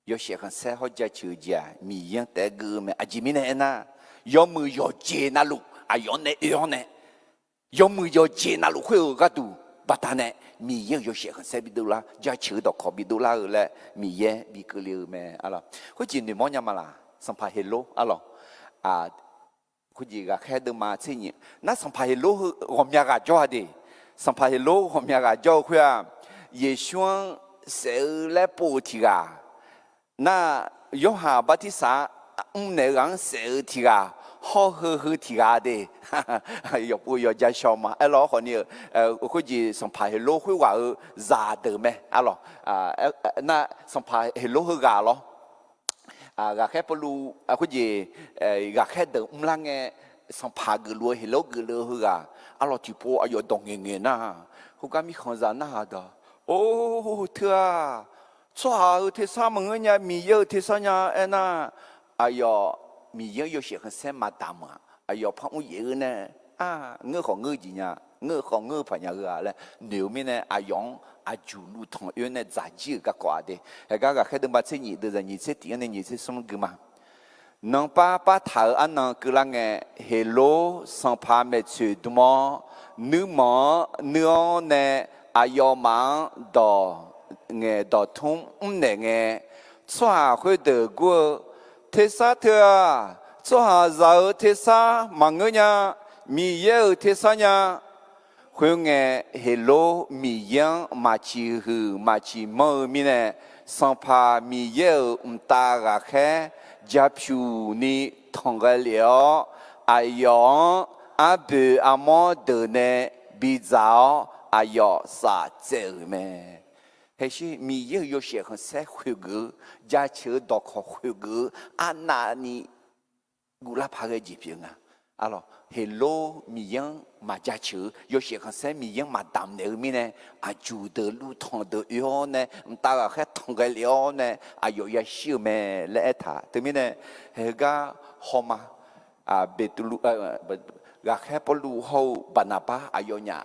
有些很傻เขาจะเชื่อเจมียังแต่กูไม่อาจจะมีเนี่ยนะยอมมือยอเจนะลูกอายอนเนี่ยยอมมือยอเจนะลูกคุยก็ดูบัดนั้นมีเยอะ有些很傻บิดูละจะเชื่อดอกขอบิดูละเลยมีเยอะบิกเลียวแม่อะไรเขาจีนนี่มองยังมาละสัมภาเฮโลอะไรคุณจีก็แค่เดินมาเช่นนี้นั่นสัมภาเฮโลผมอยากจ่อดีสัมภาเฮโลผมอยากจ่อคุยเยชวนเสือและปูทีกาน่ายอหาบัติสาในรังเสือทีกาฮอฮือทีกาเดยปูยอจะชอบมาไอ้ล้อคนนี้คุณจีสัมภาเฮโลคุยว่าซาเดิมไหมอะไรน่าสัมภาเฮโลคือกาล้อกาแค่ปลูคุณจีกาแค่เดิมลังเงสัมภาเกลือเฮโลเกลือคือกาอะไรที่ปูอายุดงเงี้ยนะคุณก็มีคนจะน่าดอโอ้เธอชัวเธอสามึงเนี่ยมีเยอะเธอสเนี่ยเอ็น่ะอายมีเยอะอยู่เสียงเส้นมาดามอ่ะอายพังอุ้ยเยอะเนี่ยเงือของเงือจีเนี่ยเงือของเงือพันยาเกลือเลยเดี๋ยวมีเนี่ยอายองอาจูลูทองเอ็นเนี่ยจ่ายจีก็กว่าเดแต่ก็แค่เดินมาเส้นนี้เดินนี่เส้นที่เนี่ยนี่เส้นสมกุมาน้องป้าถามอันนั้นคือละไงเฮโลสัมภาเมตดูมอนึกมอเนื้อเนี่ยอายมังดอเงดอทุ่งเนี่ยเงชัวคุยเดือกูเทสาเถอะชัวเราเทสามังเงี้ยมีเยอะเทสาเนี่ยคุยเงเฮโลมียังมาชีหือมาชีมือมีเนี่ยสัมภามีเยอะตากะแค่จับผิวนี่ทองกันเหลียวอายองอาเบอามอเดินเนี่ยบิดาวอายอสาเจอแม่เฮ้ยมีเยอะอยู่เสียงเสียคุยกูจะเชื่อดอกคุยกูอันนั้นกูรับพาเกจิเพียงอะไรเฮโลมียังมาจะเชื่ออยู่เสียงเสียมียังมาดำเนี่ยมีเนี่ยอาจูเดลูทองเดยอเนี่ยมันตาแค่ทองกันเหลียวเนี่ยอายอยาเชื่อแม่และท่าแต่มีเนี่ยเฮก็หอมาเบตุลูก็แค่ปลูเขาบรรณาป้าอายเนี่ย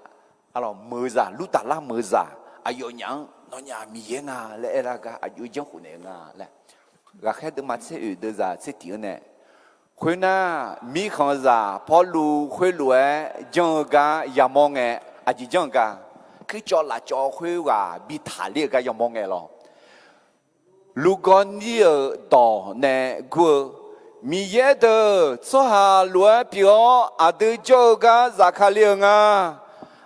alors meza luta la meza ayo nyang no nya mi yenga le era ga ayo jong hu ne nga le ga khe de ma se u de za se ti ne 会呢米康啥跑路会路讲个也忙哎，啊就讲个，去叫啦叫会话比他那个也忙哎咯。如果你有到那个米也的做下罗表啊，都叫个咋卡了啊？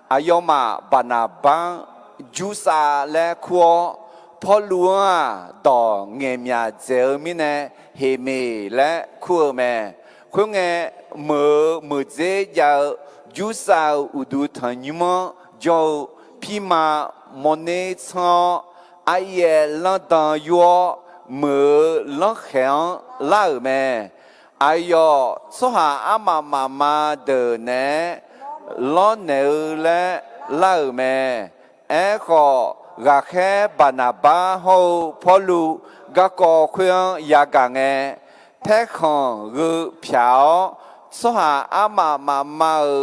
啊要嘛把那帮就啥来过。跑路啊，到眼面这面呢，黑妹来哭咩？哭眼没这叫就啥无度疼你么？叫匹马莫内操，阿爷浪当药没浪响老咩？哎哟，说下阿妈妈的呢，老牛来老咩？哎个。gà khe bà nà ba hô phó lu gà có khuyên ya gà nghe thế khẩn gư phiao số hà á mà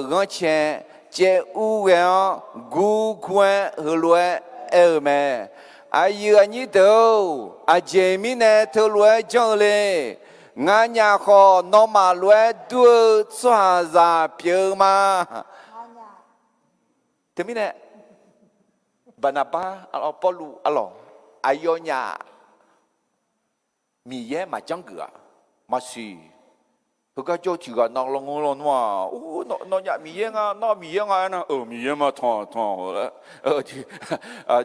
ngõ chè chè u gẹo gu quen hư lue mẹ ai yêu anh đâu à chè mi nè thơ lue cho lê ngã nhà kho nó mà lue đua số hà già phiêu mà thế mi nè Banaba alo polu alo ayonya miye ma jangga masih Haka cho chỉ có nong long long mà nó nhẹ miye nga nó miye nga na miye mà thong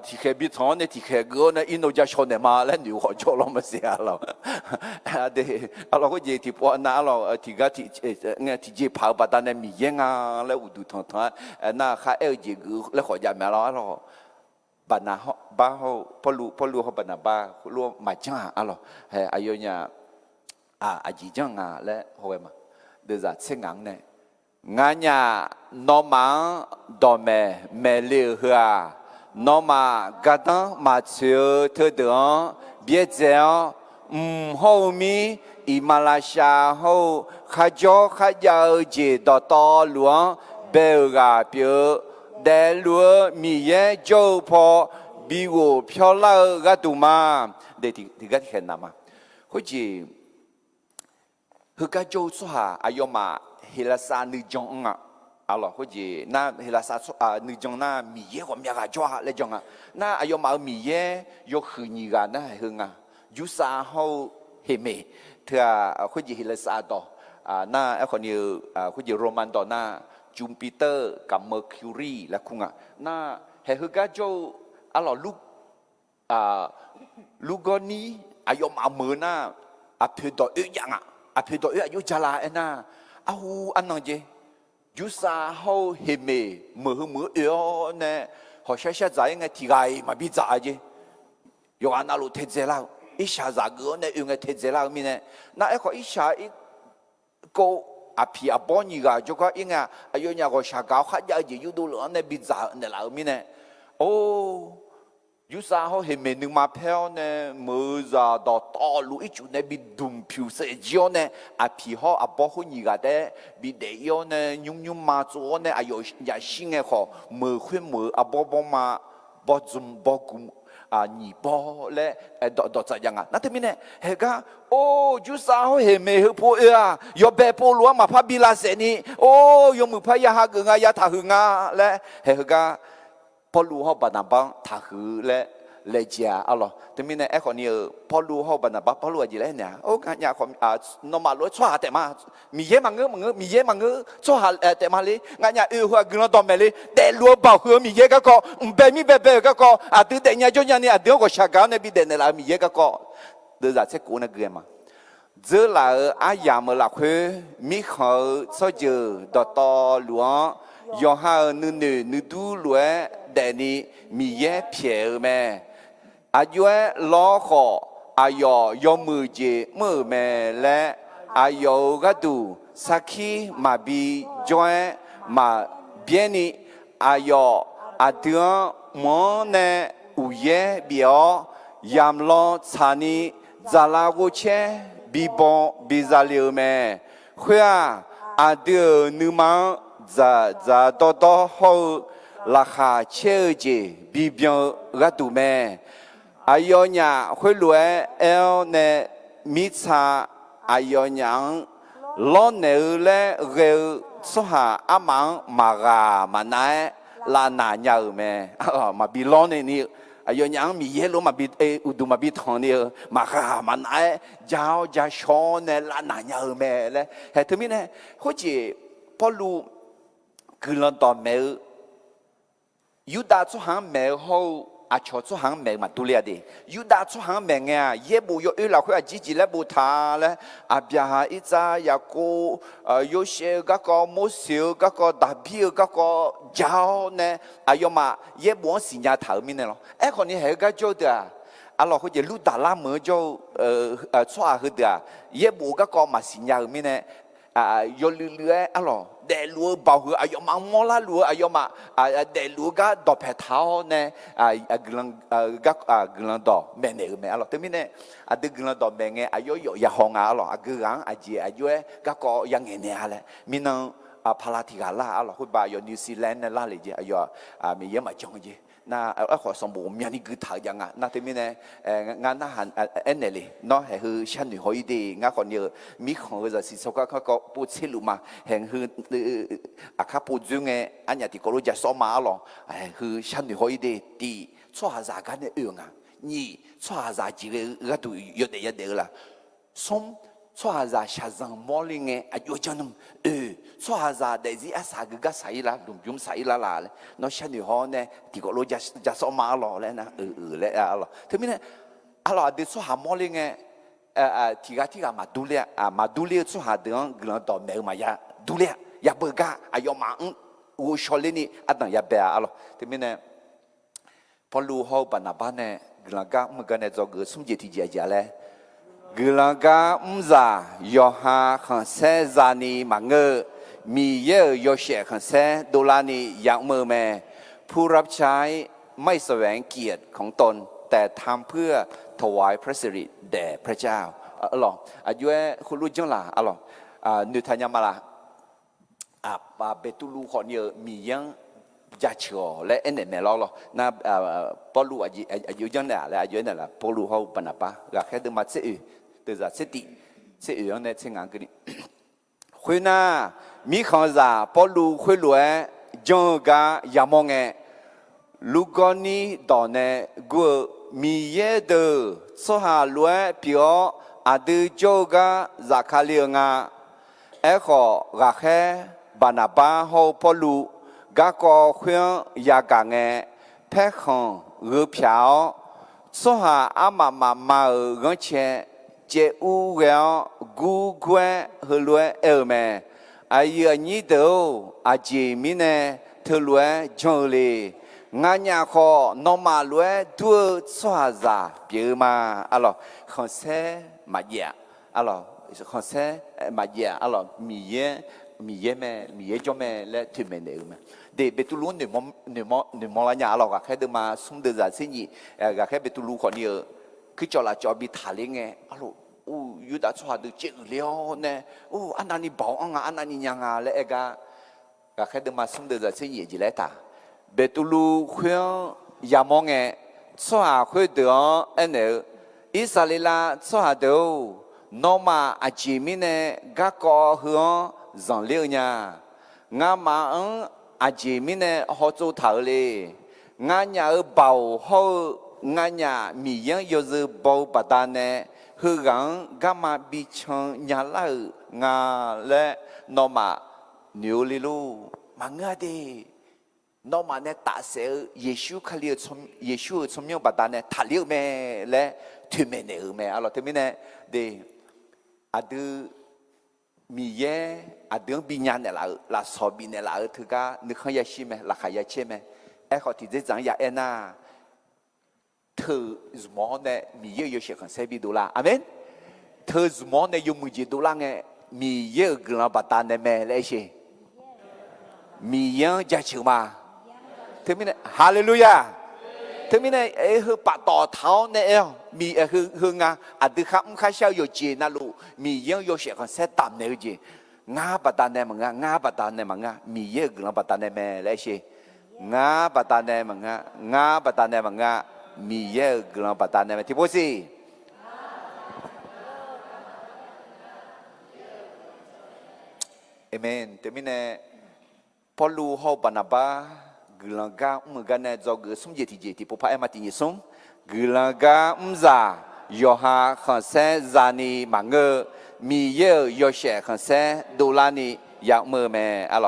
thì khi biết thong này thì khi gỡ này ino ra cho này mà lên nhiều họ cho lo mà xia lo để alo cái gì thì bỏ na alo thì cái thì nghe thì chỉ bảo bà ta này miye nga lấy udu thong na khai gì gỡ lấy khỏi nhà mẹ lo bà na họ ba họ polu họ bà na ba luôn mà chẳng alo hay ayonya chỉ chẳng lẽ hồi mà đưa ra xét ngắn này ngã nhà nó mang đỏ mẹ liều hả nó mà gạt mà chiều thưa đường biết sao hậu mi Malaysia hậu khai giàu gì to luôn bèo gà biểu để luôn mi ye châu phò bị wo phiêu lao gạt tụ mà để thì gạt khen nào mà hồi chỉ Haka jo soha ayoma hilasa ni jong nga alors hoje na hilasa ni jong na miye ko mya ga jwa le jong na ayoma miye yo khuni ga na hunga jusa ho heme thia hoje hilasa do na a khoni hoje roman do na Jupiter กับ Mercury และคุงna he haka jo alors lu goni ayoma mena a peu do yang après toi ayo jala ena au ananje jusa ho heme mu yo ne ho sha sha zai nga tigai ma bi za je yo ana lu te zela isha za go ne yu nga te zela mi ne na e ko isha I ko api aboni ga jo ko inga ayo nya go sha ga kha ja je yu du lo ne bi za ne la mi ne oh Yusa ho heme nung ma peo ne mu za do to lu I chu ne bi dum piu se jio ne a pi ho a bo ho ni ga de bi de yo ne nyung ma zo ne a yo ya xin e ho mu khuen mu a bo ma bo zum bo gum ni bo le do za yang na te mi ne he ga yusa ho heme ho po yo be po lu ma pa bi la se ni yo mu pa ya ha ge nga ya ta hu nga le he gaพอรู้เขาบันนับถ้าคือเลเจียเอาล่ะแต่มีในคนนี้พอรู้เขาบันนับพอรู้อะไรเนี่ยโอ้งานคนนมาลุ้ยชัวแต่มามีเยอะมังมีเยอะมังชัวแต่มาเลยงานหัวกึ่งตอมเลยแต่รู้บ่าวหัวมีเยอะก็แบบมีแบบก็ตื่นแต่เนี่ยจนเนี่ยเดี๋ยวก็ชักกันเนี่ยบีเด่นเลยมีเยอะก็เดี๋ยวจะเช็คกูนะเกี่ยมาเจอแล้วอายามละคือมีเขาชอบเจอต่อหลวงยอหานึดูหลวงแต่นี่มีแย่เพียวแม่อายุล้อขออายอยมือเจมือแม่และอายก็ดูสักขีมาบีจอยมาเบียนี่อายอาเดือมอนเนอุเย่เบียยามล้อชานีจาลากุเชบีบอนบีซาเลียวแม่เพื่ออาเดือนึมังจะต่อเขาราคาเชื่อจีบีบยังรัดดูแม่อายเนี่ยคุยรวยเอลเนี่ยมิชาอายยัง lo nè lẽ ghê số hà ám mang mà gà mà nãy là nà nhau mẹ mà bị lo nè ni ayo nhang mi ye lo mà bị udu mà bị thằng ni mà gà mà nãy giao giao cho nè là nà nhau mẹ lẽ hệ thứ mi nè hỗ trợ Paul cứ lần đó mẹ Yuda cho hàng mẹ hậu cho cho hàng mẹ mà tu lệ đi Yuda cho hàng mẹ nghe ye bu yo là khơi chỉ là bu thà lẽ bia ít ra ya cô yo xe các con mua siêu các con đặc biệt các con giáo nè yo mà ye bu sinh nhà thảo mình nè lo còn như hệ cái chỗ đó lo khơi lu đà la mới cho xóa hết đó ye bu các con mà sinh nhà mình nè yo lừa lo để lúa bảo hứa ayo mang mò la lúa ayo mà để lúa cái đọt bẹ tháo nè glang đọt mẹ nè mẹ alo, thế mình nè từ glang đọt mẹ nghe ayo yo ya hong alo glang aje ayo cái có yang nghe nè ale mình nang Palatigala alo hụt ba yo New Zealand nè la lệ je ayo mình yếm mà chong je na ở khỏi sông bùn miền cứ thở yang na thế mình nè ngã na hàn anh này li nó hệ hư chân nữ hội đi ngã còn nhớ mi không giờ si sau cái có bút xí lụ mà hệ hư các bút dương nghe anh nhà thì có lúc giờ số má lo hư chân nữ hội đi đi cho ra cái này ứng nhị cho ra chỉ cái tụi yêu để là sống cho ra xa rằng mò lên nghe ayo cho nó cho ra để gì sao cái sai là đúng sai là nó chân nữ hội nè thì có lúc giờ số má lo lên na lẽ alo thế mình nè alo để cho hà mò lên nghe thì cái mà du lịch cho hà đường gần đó mẹ mà ya du lịch ya bờ ga ayo mà u cho lên đi anh ya bé alo thế mình nè Paul hậu bản nào bản nè gần ga mình cái này cho người sum gì thì giờ lẽ gần ga ra yo ha khang xe ra ni mà ngơ mi ye yo xe khang xe đô la ni yang mơ mẹ ผู้รับใช้ไม่แสวงเกียรติของตนแต่ทำเพื่อถวายพระสิริแด่พระเจ้าหรออายุคุณรู้จังล่ะหรอนุทยามาละเบตุลูขอเนี่ยมียังยาเชื่อและเอ็นเอ็มเล่าหรอนะปอลูอายุยังเนี่ยและอายุเนี่ยละปอลูเขาปนปะก็แค่เดินมาเสียตัวจะเสียติเสียอย่างเนี่ยเช่นงั้นก็นี่คุยน่ะมีข้อจะปอลูคุยรวยจังกายามองเงลูกนี้ตอนนี้กูมีเยอะเดือสหรวยเปียวดูโจกาจากขาเลียงขอรักแค่บานาบาฮอปลูก็ก็ขวางยากางแพ้ของหรือเพียวสหมาเงินเชเจ้าเรียกูกวนหือรวยแม่อายุนี้เดียวอาจีมินเนเธอรวยจงเลยงานยาขอนอมาลวยตัวสวาจาเปียมาอะไรคอนเซ่มาเยอะอะไรคอนเซ่มาเยอะอะไรมีเยอะแม่มีเยอะจอมแม่และถึงแม่เนี่ยมั้ยเด็กเบตุลูนหนึ่งมอลาญาอะไรก็แค่เดินมาสุ่มเดินจากสิ่งนี้ก็แค่เบตุลูคนนี้คือจอละจอบิทาเลี้ยงอะไรยูดาชวาดูเจ๋งเลี้ยวเนี่ยอันนั้นนี่บอกอันนั้นนี่ยังและก็แค่เดินมาสุ่มเดินจากสิ่งนี้จีเล่ตาเบตุลูขวางยามองสวาขวดอันนี้อิสราเอลสวาเดียวนอมาอาจิมิเนก็ก่อหัวจังเลี้ยงงามาอาจิมิเนเขาจูเท่าเลยงานยาเบาเขางานยามียังอยู่จะเบาปัตตานีหือกังก็มาบิชังยาเล่งาและนอมานิวลิลูมังเงดีนอมาเนี่ยตัดเสียเยซูเขาเรียกเยซูสมยงปัตตานีทะเลแม่และถึงแม่เนี่ยแม่อะไรถึงแม่เนี่ยเดดูมีเยดูบิญญาณเนี่ยละสอบบิญญาณละถือก็นึกขยายชิมละขยายชิมขอที่จะจังยาน่าเธอสมองเนี่ยมีเยอะเยอะเสียกันเซบิดูละอาเมนเธอสมองเนี่ยอยู่มือจีดูละเนี่ยมีเยอะกลับปัตตานีแม่เลยใช่มีเยอะจะชื่อมาถึงมีเนี่ยฮาเลลูยาถึงมีเนี่ยคือปัตต่อเท้าเนี่ยมีคืองาดูข้ามข้าเช่าอยู่จีน่าลูมีเยอะเยอะเสียกันเซตามเนี่ยจีงาปัตตานีมังาปัตตานีมังมีเยอะกลับปัตตานีแม่เลยใช่งาปัตตานีมังาปัตตานีมังมีเยอะกลับปัตตานีแม่ที่พูดสิ เอเมนแต่ไม่แน่พอรู้เขาบรรณากลังกาเมื่อกันเนี่ยจอกสมเจติเจติพอพายมาติยิสงกลังกาซายอฮาขันเซจานีมังเกมีเยอะยอเชขันเซดูลานีอยากเมื่อแม่อะไร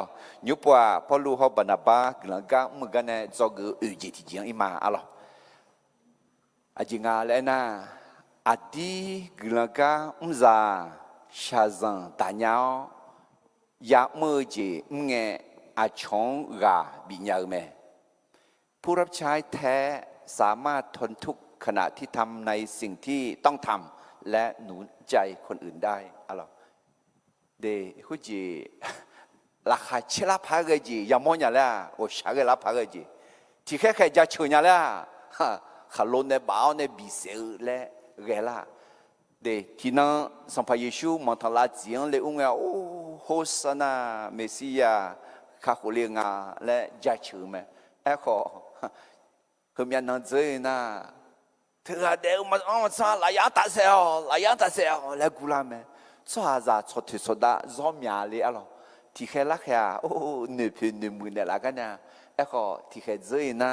ยุบว่าพอรู้เขาบรรณากลังกาเมื่อกันเนี่ยจอกเจติเจงอิมาอะไรอาจิงาเลน่าอดีกลังกาซาชาซังตาเนาอยากเมื่อเจเงอาชงกาบิญญาเมผู้รับใช้แท้สามารถทนทุกข์ขณะที่ทำในสิ่งที่ต้องทำและหนุนใจคนอื่นได้อะไรเดคุจีราคาเชลาพากจียามอนยาละโอชาเกลาพากจีที่แค่จะชวนยาละขลุ่นในบ่าวในบิเซลและเกลาเดที่นั่งสัมภาเยซูมันทลาจียงเลยอุ้งโอ้โฮสนาเมสสิยาข้าขเลียงาและจะชื่อไหมเอ้ขอคือมีนันเจน่ะเธอเดี๋ยวมันซาลายาตาเซลลายาตาเซลแล้วกูละไหมชัวร์จะชดที่สุดจอมยาเลยอะไรที่แค่ละแค่โอ้หนึ่งพื้นหนึ่งมือเนี่ยละกันเนี่ยเอ้ขอที่แค่เจน่ะ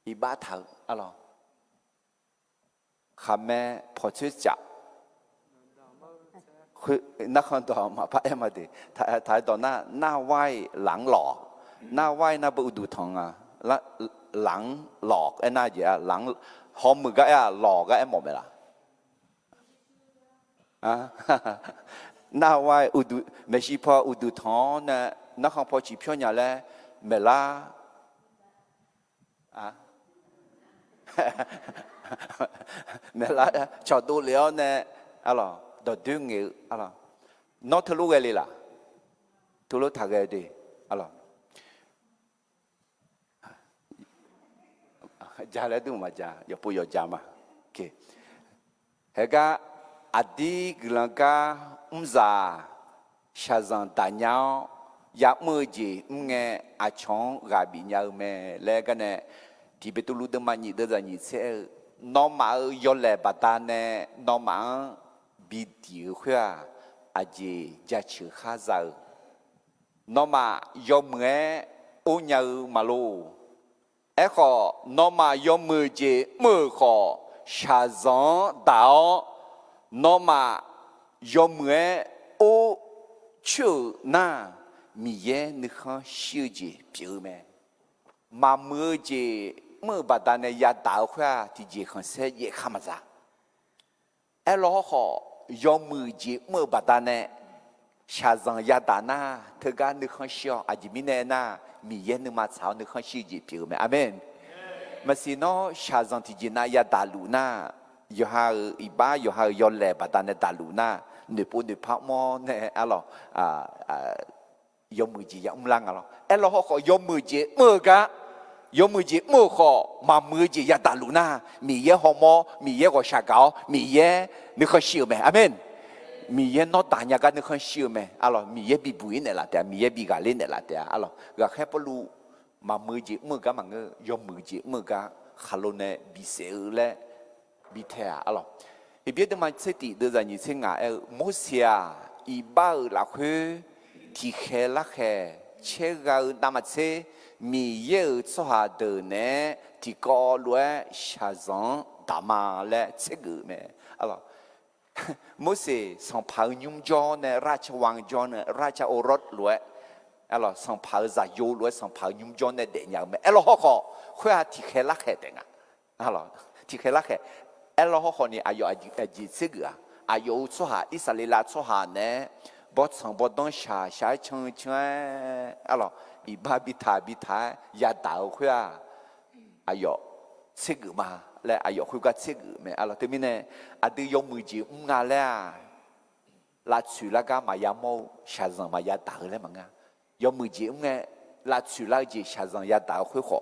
อีบ้าถางอะไรข้าแม่พอชื่อจับคือนักขันต่อมาพระเอ็มมาดิถ่ายต่อหน้าไหวหลังหลอกหน้าไหวหน้าบุดูทองอ่ะและหลังหลอกไอ้หน้าเยอะหลังหอมมือก็ไอ้หลอกก็ไอ้หมดไปละหน้าไหวอุดูไม่ใช่พออุดูทองเนี่ยนักขันพอจีบเพี้ยนอย่างแรกเมล่าเมล่าชอบดูเลี้ยวเนี่ยอะไรดอดึงเงี้ยอะไรนอทะลุกันเลยล่ะทะลุทางกันดีอะไรจาเลยดูมาจ้าอย่าพูดอย่าจามาโอเคเฮก้าอดีกลังกาซาชาซันตาเนาอยากมือจีเงอาชงกาบิญญาเมแล้วกันเนี่ยที่เป็นตัวรู้ดมันยี่เดือนยี่เสียน้องมายอลเลบัตาเนี่ยน้องมาบิดีหัวอาเจจะชื่อข้าเจ้าน้องมายอมเงอุญญามาโลเอ้ขอน้องมายอมมือเจมือขอชาซอนดาวน้องมายอมเงอุชูน่ามีเย่นึกข้าชื่อเจเปียวแม่มามือเจมือบัดเนี่ยยาดาวหัวที่เจขันเสียเย่ข้ามาจ้าเอ้ล้อขอยอมมือจีมือบัดเนี่ยชาซังยาดานาเธอการนึกขันเชียวอาจจะมีแน่น่ามีเย็นนึกมาเช้านึกขันชีจีผิวไหมอาเมนมาสิโนชาซังที่จีน่ายาดาลูน่าอยู่หาอีบ้าอยู่หายอลเล่บัดเนี่ยดาลูน่านึกพูดนึกพักมอเนี่ยอะไรยอมมือจียาลังอะไรเอ้ล้อขอยอมมือจีมือกะยอมมือจีมือขอมามือจียาดาลูน่ามีเย่หอมมีเย่ก็ชาเกามีเย่นึกขันชีไหมอาเมนมีเย่นอตาญากันนึกขันชีไหมอะไรมีเย่บีบุยเนี่ยละแต่มีเย่บีกาเล่นเนี่ยละแต่อะไรก็แค่พอรู้มามือจีมือกะมันก็ยอมมือจีมือกะขลุ่นเนี่ยบีเสือและบีเทียอะไรอีเบียดมันสติเดือนนี้เช่นไงโมเสียอีบ้าหลักคือที่แค่ละแค่เชื่อกันตามเชื่อมีเยอะสหัสเดินเนี่ยที่ก่อล้วนชาซังดามาและเชื่อกันไหมอะไรโมเสสส่งพายุมจอเนี่ยราชวังจอเนี่ยราชโอรสล้วนอะไรส่งพาจะโยล้วนส่งพายุมจอเนี่ยเดียร์ไหมอะไรเขาก็คุยที่แค่ละแค่เด็กอ่ะอะไรที่แค่ละแค่อะไรเขาเนี่ยอายุจีเชื่อกันอายุสหัสอิสราเอลสหัสเนี่ยบทสังบทต้องชาเชิงอะไรอีบ้าบิทายาดาวคุยอายุเชื่อกันมาและอายุคุยกันเชื่อกันไหมอะไรที่มีเนี่ยอดีตยอมมือจีงานแล้วลาสุลากามายามอชาซังมายาดาวเลยมั้งอ่ะยอมมือจีเนี่ยลาสุลาจีชาซังยาดาวคุยขอ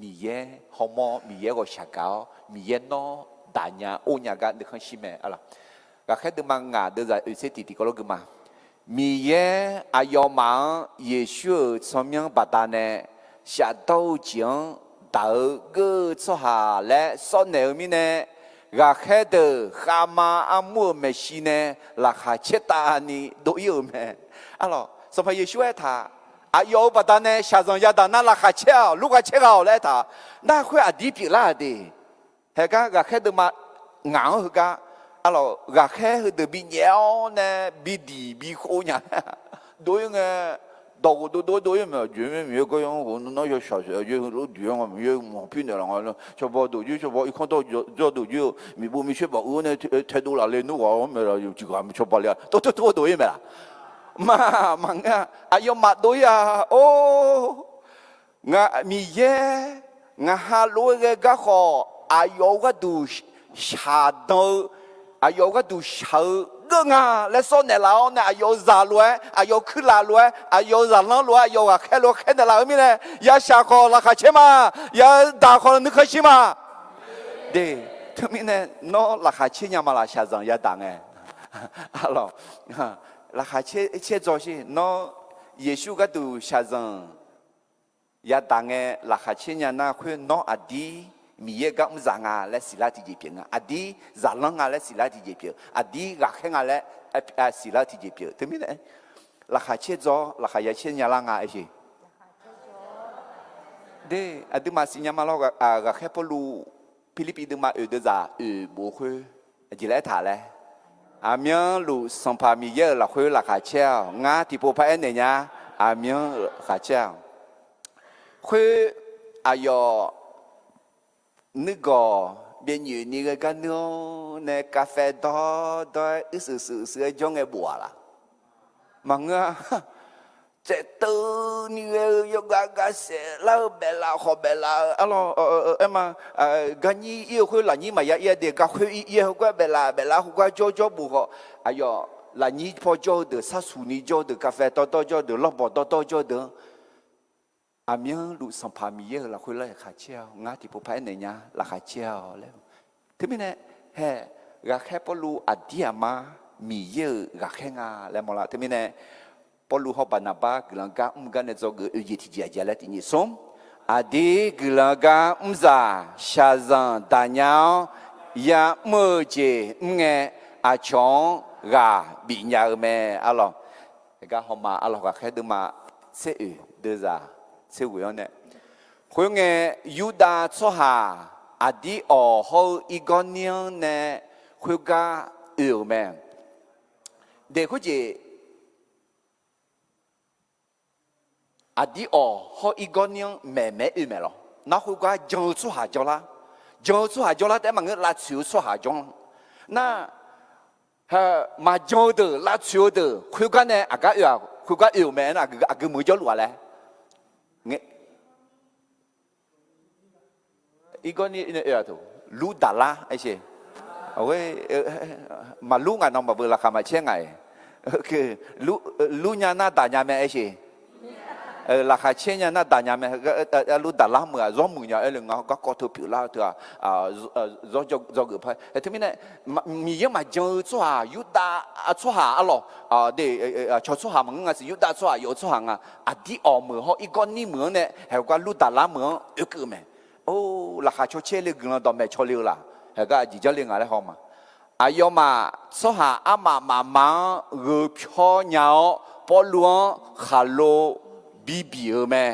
มีเย่หอมมีเย่ก็ชาเกามีเย่นอดาญาโอญากันนึกขันชิมอะไรก็แค่ดึงมังงาเดี๋ยวจะอุเสติก็รู้กันมามีเย่อายุมังเยซูสมัยปัตตานีชาโตจิงดาวก็สหาและสอนเนอมีเนี่ย กาแค่เดอขามาอามัวเมชิเนราคาเชตานีโดยอยู่แม่อะไรสมัยเยซูเอท่าอายุปัตตานีชาซังยาดานาราคาเช่าลูกาเช่าเลยท่าน่าคุยอดีตปีละดีเฮกาแค่เดมาหงางเฮกาอะไรกาแค่เดบิเนียวเนบิดีบิโคเนี่ยโดยไง多有没有？原个样，我那有小学，有老地方，有毛病的了，小包都有，小包一看到都有，米不米确保我呢太多了，连那我没了，有几个还没确保了，都有没啦？嘛个，哎呦嘛都呀，哦，我米耶，我哈罗个好，哎呦个都下到，哎呦个都下。个啊，来说那老呢，有热路啊，有去拉路啊，有热浪路啊，有啊开路开的那面呢，也下课那下去嘛，也大课你可惜嘛？对，他们呢，那那下去呀嘛，那下上也当哎，好了，那下去做些，那耶稣个都下上也当哎，那下去呀那会那阿弟。มีเยก็ไม่จางาและศิลาที่เจียงอดีจาลังาและศิลาที่เจียงอดีรักแห่งาและศิลาที่เจียงถึงมีเนี่ยราคาเชื่อจ่อราคายาเชื่อยาลังาไอ้สิเด้อดีมาสิญญามาลอกรักแค่พอลูฟิลิปปินส์มาเดจ่าบุคคลจีเล่ถาเลยอาเมียลูสัมภามีเยอะราคาราคาเชื่องาที่พอพายเนี่ยนะอาเมียราคาเชื่อคืออายอนึกก็เป็นอยู่นี่ก็กันเนาะในกาแฟดอซื้อจงไอ้บัวล่ะมังอ่ะเจ้าตัวนี่ยกกาเสแล้วเบลาขอเบลาอะไรมากันยี่เอี่ยวคือหลานยี่มาเอี่ยเด็กก็คือเอี่ยวก็เบลาคือก็จ่อบุกอายอหลานยี่พอจ่อเดือดซาสูนี่จ่อเดือดกาแฟจ่อเดือดลบจ่อเดือดอามีลูกสัมภามีเยอะเราคุยเรื่องขาเชี่ยวงาที่ผู้ภัยเนี่ยนะราคาเชี่ยวแล้วที่ไม่เนี่ยเฮ้ราคาพอลูอดียมามีเยอะราคางาแล้วมาละที่ไม่เนี่ยพอลูเขาบานาบากลังกากันเนี่ยจะเกิดยี่ที่เจียแล้วที่นี่สมอดีกลังกาซาชาซันตาญายาเมื่อเจเงอาชงกาบิญญาเมอะลอก็เขามาอะลอก็แค่ดูมาเสือเดือดเชื่อว่าเนี่ยคนเงยยูดาโซฮาอดีอเขาอีกคนนึงเนี่ยคุยกันแม่เด็กคนจีอดีอเขาอีกคนนึงแม่แม่หรอน้าคุยกันจงโซฮาจ้าละแต่มันก็ลาชิวโซฮาจงน่ามาจงเดอลาชิวเดอคุยกันเนี่ยอากาศคุยกันแม่น่ะอากาศมือจ้าหลัวเลยอีกนี่เนี่ยถูกลูดาละไอ้เช่เอาไว้มาลูงานน้องมาเบอร์ราคามาเช่นไงคือลูญาหน้าตาญาแม่ไอ้เช่ราคาเช่นญาหน้าตาญาแม่ลูดาละเมื่อร้องมือเนี่ยไอ้เรื่องก็กอดถือผิวละเถอะร้องจอกไปแต่ที่นี่เนี่ยมีเยอะมาเจอชัวยุดาชัวอะหรอเดี๋ยวชอชัวมันก็คือยุดาชัว有ชัวอ่ะอดีออกมือเขาอีกคนนี่เหมือนเนี่ยเห็นว่าลูดาละเหมือนเออคือแม่โอ้ราคาชั่วเชลิกเงินดอมแม่ชั่วเลี้ยวล่ะเห็นก็จีเจลิงอะไรเขามาอายมาสหาอามาเรือพยาวปอลวงฮัลโลบีแม่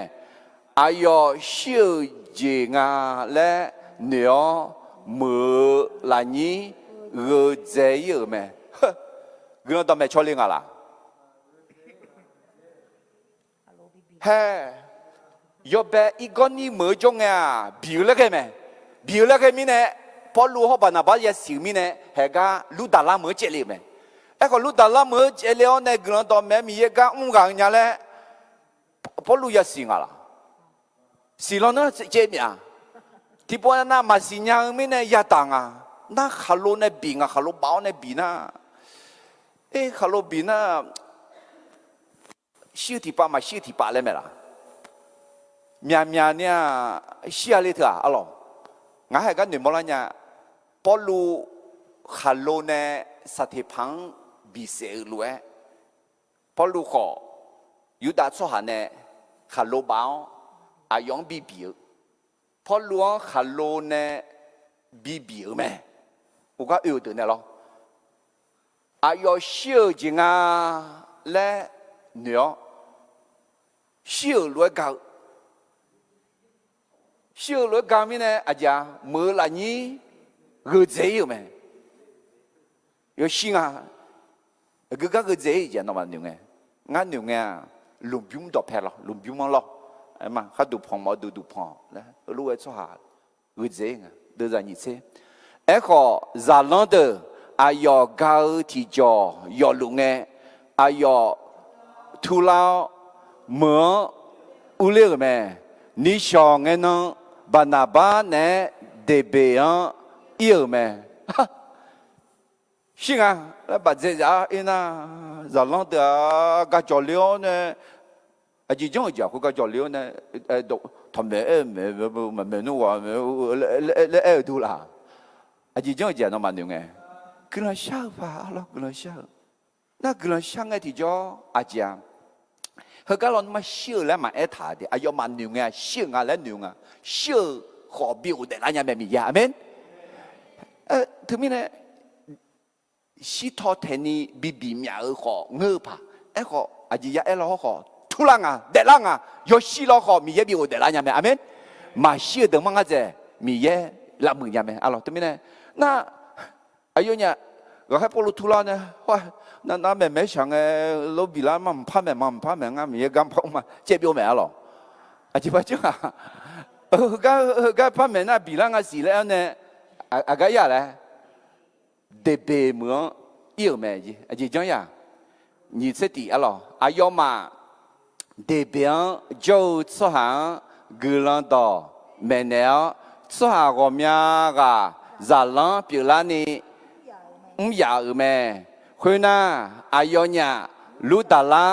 อายเชื่อเจงาและเนื้อมือลานีเรือเจียแม่เงินดอมแม่ชั่วเลี้ยงอะไรเฮ้ยอแบบอีกคนนี้มือจงอ่ะบิวแล้วกันไหมบิวแล้วกันมีเนี่ยพอรู้เขาบ้านบ้านยาสิมีเนี่ยเฮก็รู้ดารามือเจริญไหมไอ้คนรู้ดารามือเจริญเนี่ยกลัวตอนแม่มีเยอะก็กันเนี่ยแหละพอรู้ยาสิงอะไรสิเราเนี่ยเจมี่อ่ะที่พอน่ะมาสิญญามีเนี่ยยาตังอ่ะน่าขลุ่นเนี่ยบิงอ่ะขลุ่นบ้าเนี่ยบินะขลุ่นบินะชื่อที่ป้ามาชื่อที่ป้าเลยไหมล่ะเนี่ยเชื่อเลยเถอะอ๋องั้นให้กันหนึ่งโมงเนี่ยพอลูฮัลโหลเนี่ยสถิพังบิเซลุเอพอลูขอยูดาโซฮาเนี่ยฮัลโหลบ้าอายองบีพอลูฮัลโหลเนี่ยบีแม่我讲有的呢咯，要小情啊来鸟，小来搞，小来搞咩呢？家没了你，个贼有没？有心啊，个贼就那么牛哎，俺牛哎，龙兵都拍了，龙兵嘛咯，哎嘛，他都碰嘛都碰，来，路爱做下，个贼啊，都在你车。ไอ้ข้อจาลังเตออายอกาที่จอยอลุงเออายอทุลาเมื่ออุเลกแม่นิชองเงนบานาบาเนเดเบียนเอียแม่สิงอ่ะแล้วบัดเจจ้าเอ็น่ะจาลังเตอกาจอเลียวเนี่ยอาจิจงจ้ะกูกาจอเลียวเนี่ยทำแบบไม่รู้ว่าแล้วดูล่ะอาจจะยังน้องมันยังไงกลัวเช่าป่ะเรากลัวเช่าน่ากลัวเช่าไงที่จ่ออาจารย์เฮ้ยก็เราไม่เชื่อแล้วมาเอถาดิอายุมันยังไงเชื่ออะไรยังไงเชื่อขอบิวเด็กอะไรไม่มียาเมนถึงมีเนี่ยสิทอเทนีบีมีอะไรขอเงือบป่ะขออาจจะเราขอทุลังอ่ะเด็กลังอ่ะยศสิเราขอมีเยบิวเด็กอะไรไม่อาเมนมาเชื่อถึงมั้งอาจจะมีเยละมือยาเมนถึงมีเนี่ย那哎呦呢，我还不如土拉呢，哇，那没想哎，老比拉嘛唔怕咩，俺咪也敢跑嘛，这表咩咯？就不就啊，个怕咩那比拉我死了呢，个呀嘞，得白么有咩的，就这样，你这底咯，要嘛，得边就出行，个人到没了，出下个咩个。จาลังพิลานีอยากไหมคุณน่ะอายุเนี่ยรู้ตาลา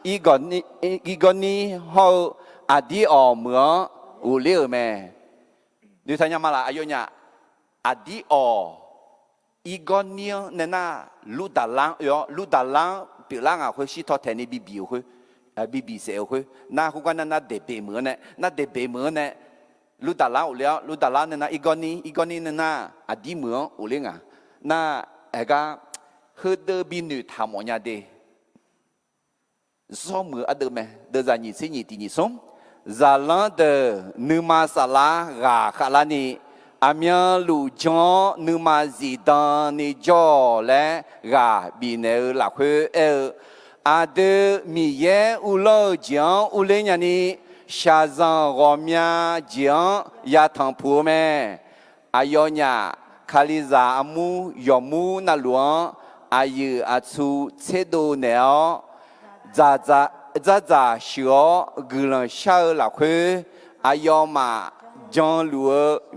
อีกคนนี้เขาอดีตเหมือนอุเลี้ยวไหมดูท่านยังมาละอายุเนี่ยอดีตอีกคนนี้เนี่ยนะรู้ตาลังรู้ตาลังพิลาอ่ะเขาสิทอแทนนี่บีเขาบีเสียวเขาน่าเขาก็น่าเด็ดเหมือนเนี่ยน่าเด็ดเหมือนเนี่ยรู้ตาลาอุเลี้ยรู้ตาลาเนี่ยนะอีกคนนี้เนี่ยนะอดีตเหมือนอุเลี้ยงอ่ะน่าก็เฮเดอร์บินุทำอะไรเดซ้อมมืออเดอร์ไหมเดอร์จะหนีสิ่งนี้ที่นี่ซ้อมจาลังเดอร์นึมาสลากาขลานีอามีลูจอนึมาจีดานิจอและกาบินเอลาคุอาเดอร์มีเยอุโลจังอุเลี้ยงนี่ชาซังรอมีจังยาทังพูเมอายอเนี่ยคาลิซาอามูยอมูนัลวงอายุอาชูเชโดเนลจ้าชัวกุลังชาลาคุอายอมาจังลัว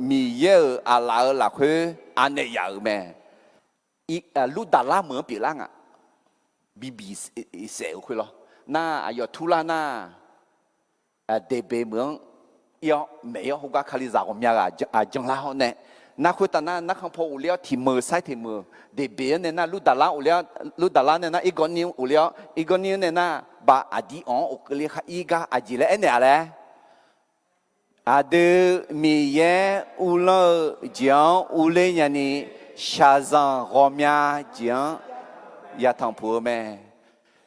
มีเยออาลาลาคุอันเนียเมอีลูดาลาเหมือนปีล่างอ่ะบีเสียคุยหรอน่าอายอทุลาน่าเดเบเหมือนยอไม่ยอเขาก็คาลิซาของยาจังลาเขาเนี่ยนักคุยตานักขังพออุเลียที่มือใส่ที่มือเดเบเนี่ยนะลูดาลาอุเลียลูดาลาเนี่ยนะอีกคนนึงอุเลียอีกคนนึงเนี่ยนะบาอดีอ๋ออุกเลียค่ะอีกาอดีเลยเนี่ยอะไรอาเดมีเยอุลจังอุเลียนี่ชาซังรอมีจังยาทางผัวแม่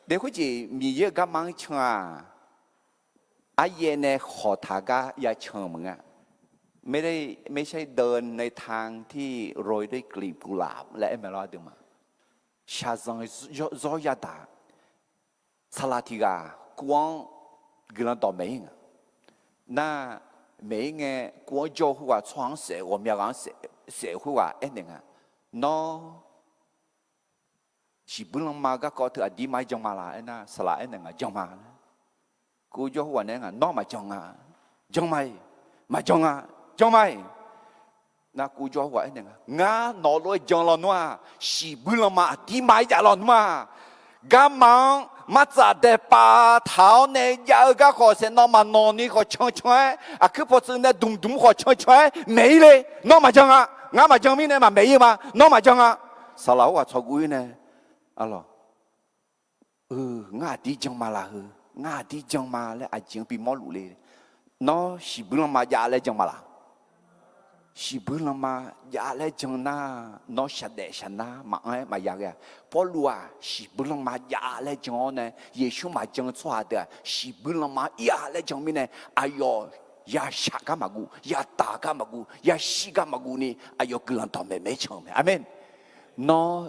เด็กคนจีมีเยก็มังชัวอาเยเนี่ยขอทากะยาเชิงมึงอ่ะไม่ใช่เดินในทางที่โรยด้วยกลีบกุหลาบและไม่รอดดึงมาชาซังจอยาดาสลาติกากวางกลันต่อเมงน่าเมงกวางโจหัวช่างเสียว่ามีการเสียหัวเอ็นยังไงน้อชิบุลมาก็ถืออดีไม่จังมาละเอ็นน่ะสลาเอ็นยังไงจังมากูโจหัวเนี่ยไงน้อมาจังอ่ะจังไม่มาจังอ่ะจังไม่那古家话呢？俺脑内讲了喏，西不了嘛，地买家了嘛，俺忙嘛咋的把头呢？有个好些那么脑里好圈圈，啊，可不是那咚咚好圈圈，没嘞，那么讲啊，俺嘛讲咩呢嘛没有嘛，那么讲啊，啥老话操鬼呢？啊咯，俺弟讲嘛啦，俺弟讲嘛嘞，啊讲比毛路嘞，那西不了嘛家嘞讲嘛啦。是不能嘛，呀来讲那，那实在是那，嘛呀个，保罗啊，是不能嘛，呀来讲呢，耶稣嘛讲错的，是不能嘛，呀来讲咩呢？哎呦，呀下干嘛古，呀打干嘛古，呀西干嘛古呢？哎呦，个人倒霉没成没，阿门。那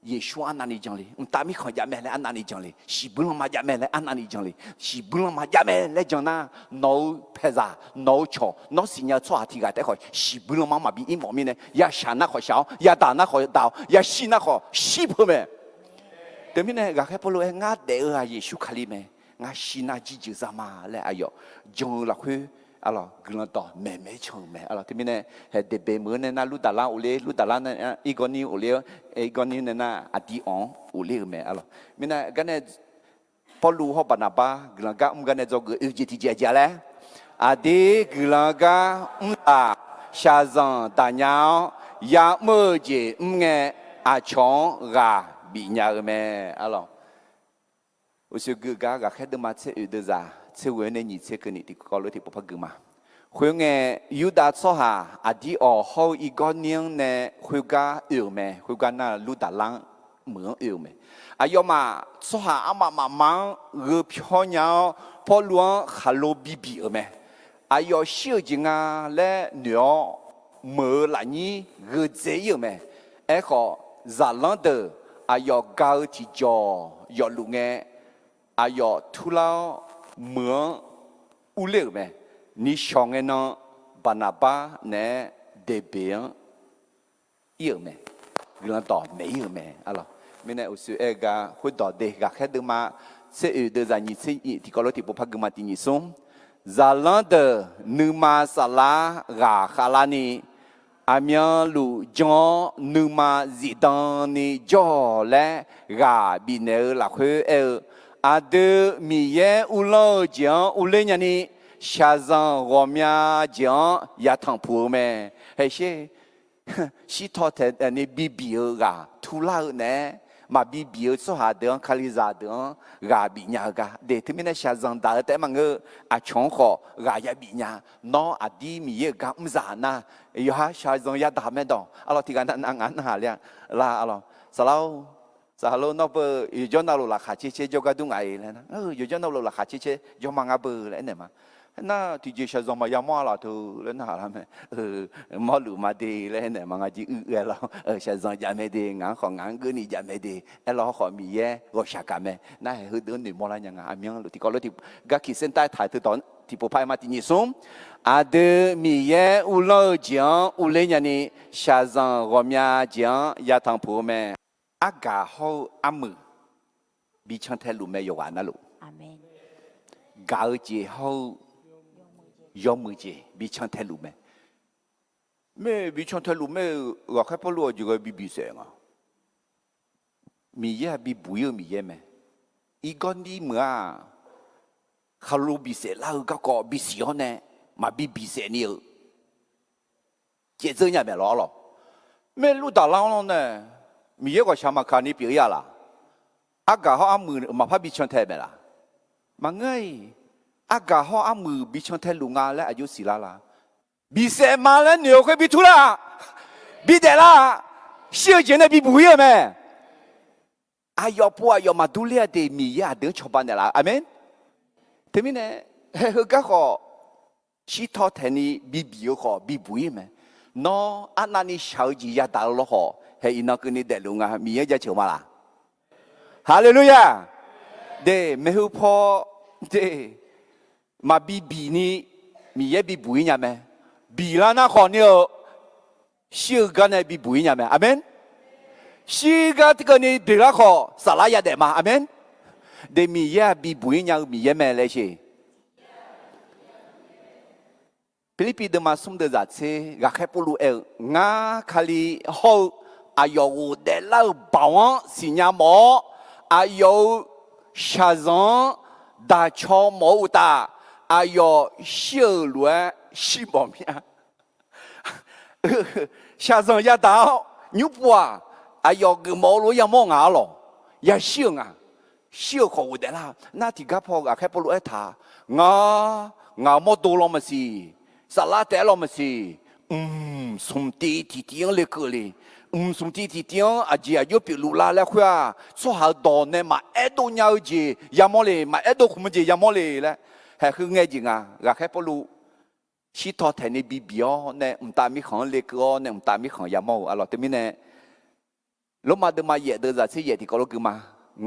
耶稣安那里讲哩，大米看呀咩来安那里讲哩，是不能嘛呀咩来安那里讲哩，是不能嘛呀咩来讲那，no 拍啥，no 错，no 是要错题个，得好，是不能嘛比一毛面呢，呀下那好小，呀打那好打，呀西那好西破咩？对面呢，个还不如俺得啊耶稣卡里咩，俺西那几就啥嘛来哎呦，将落去。alors gelang toh me chong me alors timine he de be mo ne na lu dala na igoni ule igoni ne na adi on ule me alors mina gane polu ho banaba gelang ga gane zo ge jiti ja le adi gelang ga shazan danyao ya mo je nge a chong ga bi nya me alors au ce ga khe de ma tse de za ce we ne ni ce que ni ti ko lo ti pa gu ma hui nge yu da so ha a di o ho i go niang ne hui ga yu me hui ga na lu da lang mo yu me a yo ma so ha ama ma mang ge phyo nya po luang ha lo bi bi me a yo xiu jing a le nyo mo la ni ge ze yu me e ko za lang de a yo ga ti jo yo lu nge a yo tu lao mưa u lệ mẹ ni xong cái nó banaba nè đề biển yêu mẹ người ta mấy yêu mẹ alo mình này usu ega hồi đó đề gạt hết được mà sẽ ở được ra nhị sẽ thì có lối thì bộ phận gồm thì nhị xuống za lan de numa sala gà khalani amia lu jo numa zidani jo le gà bine la khơi à deux milliers ou l'un diant ou les nyani shazan romia diant ya thang pour me hey si toi t'es né bibi ga tout là né ma bibi so ha de kaliza de ga bi nya ga de temine shazan da te mang a chong kho ga ya bi nya no a di milliers ga mza na yo ha shazan ya da me don alors ti ga an ha lia la alors sao sao nó bơ giờ nào là khá chế cho cái đúng ngày này giờ nào là khá chế cho mang áp bơ lại này mà na thì chỉ sử dụng mà yamo là thôi lên hà làm mà lù mà đi lên này mà ngay chỉ là sử dụng giá mấy đi ngang khoảng ngang cái này giá mấy đi là họ mi ye gọi sao cả mấy na hơi đỡ nửa mò lại nhàng anh nhang thì có lúc thì các kỳ sinh tai thái từ đó thì bộ phim mà thì nhị xuống à de mi ye u lo jiang u lên nhà ni sử dụng gọi mía jiang ya thằng phụ mẹ aga ho amu bi chang the lu me yo wa na lu Amen. ga ji ho yo mu ji bi chang the lu me bi chang the lu me wa kha po lu ji ga bi se nga mi ya bi bu yo mi ye me I gon di ma kha lu bi se la ga ko bi si yo ne ma bi se ni je zhe nya me lo me lu da lang lo ne mi ye ko chama ka ni pi ya la aga ho amu ma pha bi chon the me la ma ngai aga ho amu bi chon the lu nga la ayu si la bi se ma la ni ko bi tu la bi de la xiu jin de bi bu ye me ayo po ayo ma du le de mi ya de cho ban de la amen te mi ne he ga ho chi tho the ni bi bi ho bi bu ye me no anani xiao ji ya da lo ho hay nó cứ đi để luôn à mi ấy ra chiều mà là Hallelujah để mấy hữu po để mà bi ni mi ấy bi bùi nhà mẹ bi là na khó nhiều siêu cái này bi bùi nhà mẹ amen siêu cái này bi là khó sao lại để mà amen để mi ấy bi bùi nhà mi ấy mẹ lấy gì Philippi de ma sum de za che ga khe polu nga khali ho ayo de la bawan sinya mo ayo shazan da cho mo ta ayo xiu lue xi mo mia shazan ya da nyu bua ayo ge mo lo ya mo nga lo ya xiu nga xiu ko de la na ti ga po ga khe polu ta nga mo do lo ma si sa la te lo ma si สมตีที่เตียงเลยก็เลยสมตีที่เตียงอาจจะยกไปลุลาแล้วค่ะสุหาดอนเนี่ยมาเอโดเนียจียามอเลยมาเอโดคุมจียามอเลยแหละแค่คือไงจริงอ่ะก็แค่ปลุชิทอแทนในบีบีอ๋อเนี่ยตามีของเล็กอ๋อเนี่ยตามีของยามออ่ะเราแต่มีเนี่ยลงมาเดินมาเยอะเดินจากที่เยอะที่ก็รู้กันมา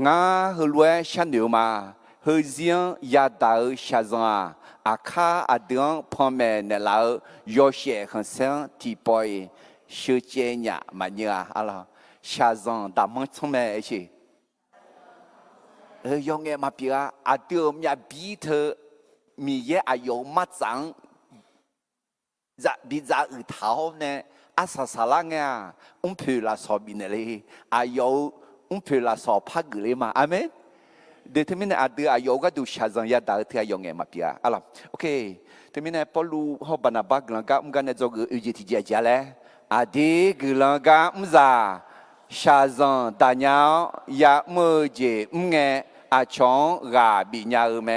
งาฮือรวยฉันเดียวมาฮือเสียงยาดาวชาซังอาคาอเดียงพ่อแม่เนี่ยเราโยเช่ขันเสียงที่ปอยชื่อเจียนมันเนี่ยอะไรชาซังดามันทำไมไอ้ชียองเงมาเปียอาเดียมยาบีเธอมีเยอะอายุมาจังจะบีจะอือเท้าเนี่ยอาสาสละเงี้ยเพลลาสอบินเลยอายุเพลลาสอพักเลยมาอาเมนเดี๋ยวที่มินอาเดืออายุก็ดูชาซังยาดาวที่อายุเงี้ยมาเปียอะไรโอเคที่มินพอลูเขาบรรณาบักลังกากันเนี่ยจะกูอุจิติเจียเลยอาดีกลังกาซาชาซังตาเนียาเมื่อเจเงี้ยอาชงกาบิญญาเม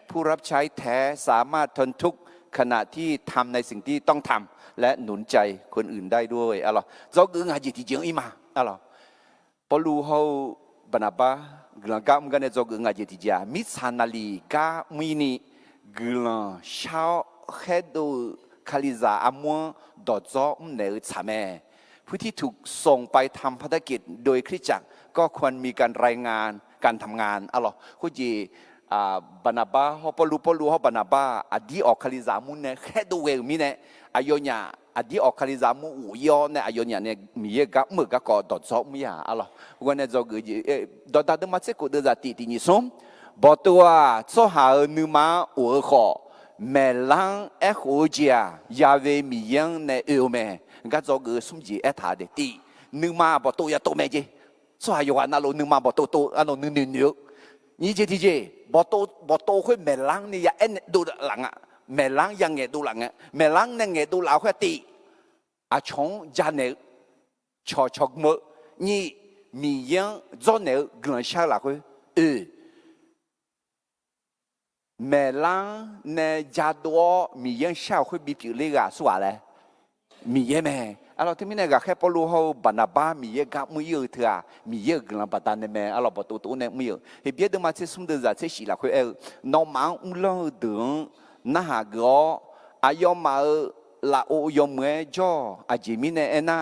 ผู้รับใช้แท้สามารถทนทุกข์ขณะที่ทำในสิ่งที่ต้องทำและหนุนใจคนอื่นได้ด้วยอะไรเราคือหาจิตจริงอีมาอะไรพอรู้เขาบรรณาบากลังกามกันเนี่ยเราคือหาจิตจริงมิสานาลีกามินิกลังชาวเฮดูคาลิซาอมวนดอดจ้อเนื้อชาแม่ผู้ที่ถูกส่งไปทำภารกิจโดยคริสตจักรก็ควรมีการรายงานการทำงานอะไรคุณจีบรรณาบาเขาพอรู้เขาบรรณาบาอดีออกคาลิซามุนเนี่ยแค่ดูเวลมีเนี่ยอายุเนี่ยอดีออกคาลิซามุอุยอเนี่ยอายุเนี่ยมีเยอะกับมือกับกอดดซ้อมีอะไรวันนี้จะกูดอดดมาเสกกูเดินจากที่นี่ส่งบอกตัวสหาหนึ่งมาอุขอเมลังเอโคเจียยาเวมียังในเอวเมก็จะกูสมจีเอถาเดตีหนึ่งมาบอกตัวยาตัวเมจีสหาอยู่วันนั้นเราหนึ่งมาบอกตัวอันนั้นหนึ่งนี่เจที่เจบอกตัวค่อยเมลังนี่ยาเอ็นดูหลังอ่ะเมลังยังเงดูหลังอ่ะเมลังเนี่ยเงดูหลังค่อยตีอาชงจานเนี่ยชอกมือนี่มียังจนเนี่ยเงินชาละค่อยเมลังเนี่ยจาดัวมียังชาค่อยบีบเลยอ่ะสว่าเลยมีเยอะไหมเราที่มีเนี่ยก็แค่พอรู้เขาบรรณาบ้ามีเยอะกับมือเยอะเถอะมีเยอะกลังปัตตานีแม่เราบอกตัวเนี่ยมือเยอะเฮ้ยเบี้ยเดิมมาเชื่อสมเด็จจะเชื่อสิละค่อยน้องมังอุ้งเล่าดึงน่าหากก็อายอมมาลาโอยอมเมื่อจ่ออาจิมิเนเอน่า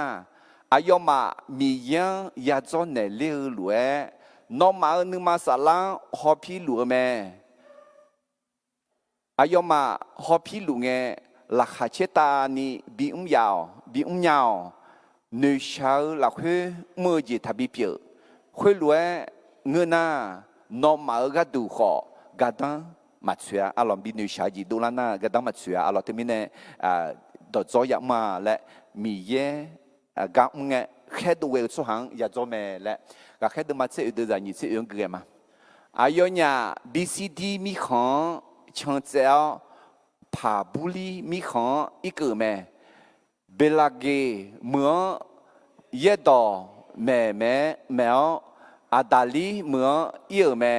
อายอมมามียังยาจ้อนเนี่ยเลี้ยหลวยน้องมานึกมาสลังฮอพี่หลวแม่อายอมมาฮอพี่หลวงเงหลักเชตานี่บียาวเนื้อชาหลักคือเมื่อจีทับบีเปียคุยรวยเงินน่ะน้องมาก็ดูขอกระดังมัดเสืออารมณ์บีเนื้อชาจีดูแล้วน่ะกระดังมัดเสืออารมณ์ที่มีเนี่ยดอดจอยมาและมีเย่กับเงี้ยแค่ดูเวลสุหังอยากจะแม่และก็แค่ดูมาเสียเดือดนี่เสียเงินเกี่ยมาอายุเนี่ย BCD มีของช่างเจ้าผาบุรีมีของอีกแม่เบลาเกเมื่อเยดอแม่อาดาลีเมื่อเยอะแม่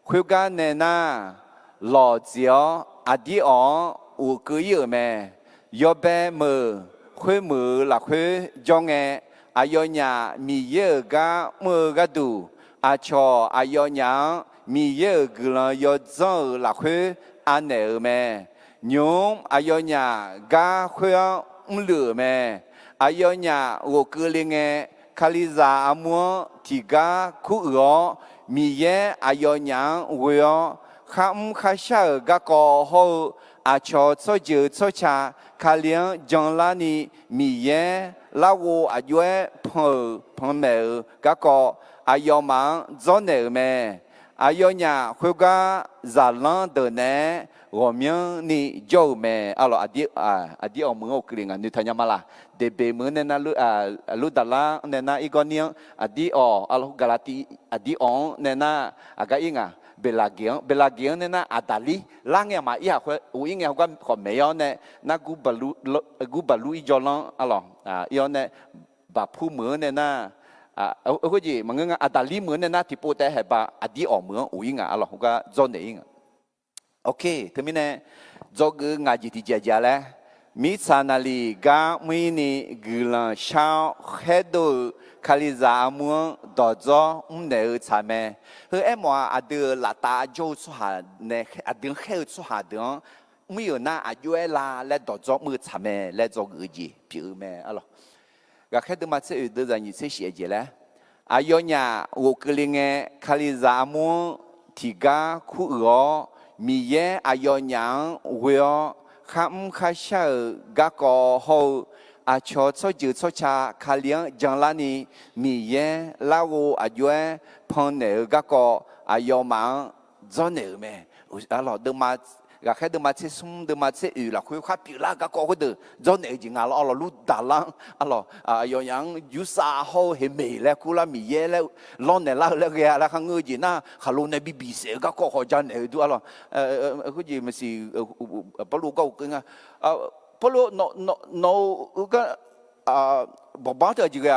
คุยกันเนน่าหล่อเจียวอาดีอ๋ออุกเยอะแม่ยอแบมือคุยมือหลักคุยจงเงอายอนยามีเยอะกะมือกะดูอาชออายอนยามีเยอะกลยอจอหลักคุยอันเนอแม่ยมอายอนยากาคุยเหลือแม่อายอนยาโอเกลิงเงคาลิซาอมัวที่กาคุรอมีเยอายอนยาเวียข้ามข้าชากะกอฮูอาชอโซจือโซชาคาเลียงจังลานีมีเยลาวอายุพอแม่กะกออายอมังจอนเนแม่อายอนยาคุกาซาลันเดเน我们你叫咩？阿罗阿弟我们屋企人你睇下嘛啦，特别门呢那路达拉呢那一个年阿弟哦，阿罗格拉蒂阿弟哦呢那阿个应啊，เบลาเกียงเนี่ยนะอาดาลีล่างเนี่ยมาอีกคนอุ้งเนี่ยเขาก็ไม่ยอมเนี่ยนะกูบรรลุอีจอลังอะไรอีอันเนี่ยบาผู้เหมือนเนี่ยนะก็จีมันก็อาดาลีเหมือนเนี่ยนะที่พูดแต่ให้บาอดีออกเหมือนอุ้งอ่ะอะไรเขาก็จนเองโอเคทีนี้เนี่ยจอกงานจิตใจแล้ว มิสานาลีกามินีกุลังชาวเฮดูคาลิซามัวดอจอเนอชาเมเฮ้เอ็มว่าอดีลาตาโจสุหาเนอดีเฮสุหาเดงไม่有那อายุลาและดอจอมือชาเมและจอกจีผิวเมอะไรก็แค่ดูมาเสียดูจะยิ่งเสียเจแล้วอายุเนี่ยวุกลิงเงคาลิซามัวที่กาคู่รอมีเยอายุยังเวอข้ามข้าเชื่อกะก็เขาอาชอชจืดชชาคาเลียงจังลานีมีเยลาวอายุพอนเนอร์กะก็อายุมังจอนเนอร์แม่อะไรเดิมมาก็แค่เดิมมาเชื่อซุ่มเดิมมาเชื่ออยู่ละคุยข้าผิวละกะก็เขาเดิมจอนเนอร์จริงอะไรรู้ด่าลังอะไรอายุยังยุสาเขาเห็นไหมแล้วคุละมีเยแล้วล้อนเนล่าแล้วแกแล้วข้างเงยจีน่าขลุ่นในบีบีเสือกะก็เขาจันเนอร์ดูอะไรเขาจีมันสิปลุกก็กึ่งพอรู้โนก็บอกบ้านเธอจีก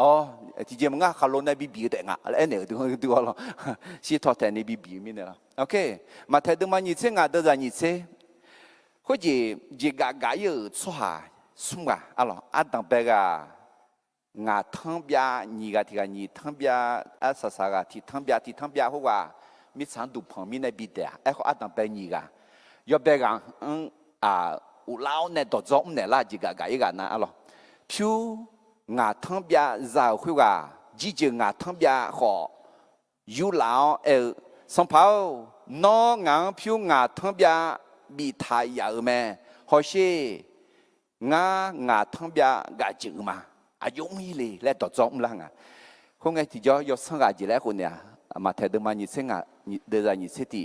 อ๋อที่จริงมันก็ขลุ่นในบีบีแต่งอ่ะอะไรเนี่ยดูอะไรชีทอดแต่ในบีบีมีเนี่ยโอเคมาเธอดูมันยิ่งเสียงอ่ะเดี๋ยวจะยิ่งเสียเขาจีกะอยู่ชัวสุ่มอ่ะอะไรอันตั้งแต่กะงาทั้งเบียนี่กะที่กะนี่ทั้งเบียสากะที่ทั้งเบียหัวมีสันตุพงมีในบีเดียเขาอันตั้งแต่นี่กะยอเบกังอุลาวเนี่ยตัวจอมเนี่ยละจีกะอีกันนะอะไรผิวงาทั้งเบียจะหัวจีจงาทั้งเบียขอยูลาวสัมภาวน้องงาผิวงาทั้งเบียบีไทยยาวแม่ฮอชีงาทั้งเบียกะจือมาอายุมีเลยและตัวจอมละงะคงไงที่จะยศสังกัดจีแล้วคนเนี่ยมาเทดมานี่เสงะเดี๋ยวนี่เสติ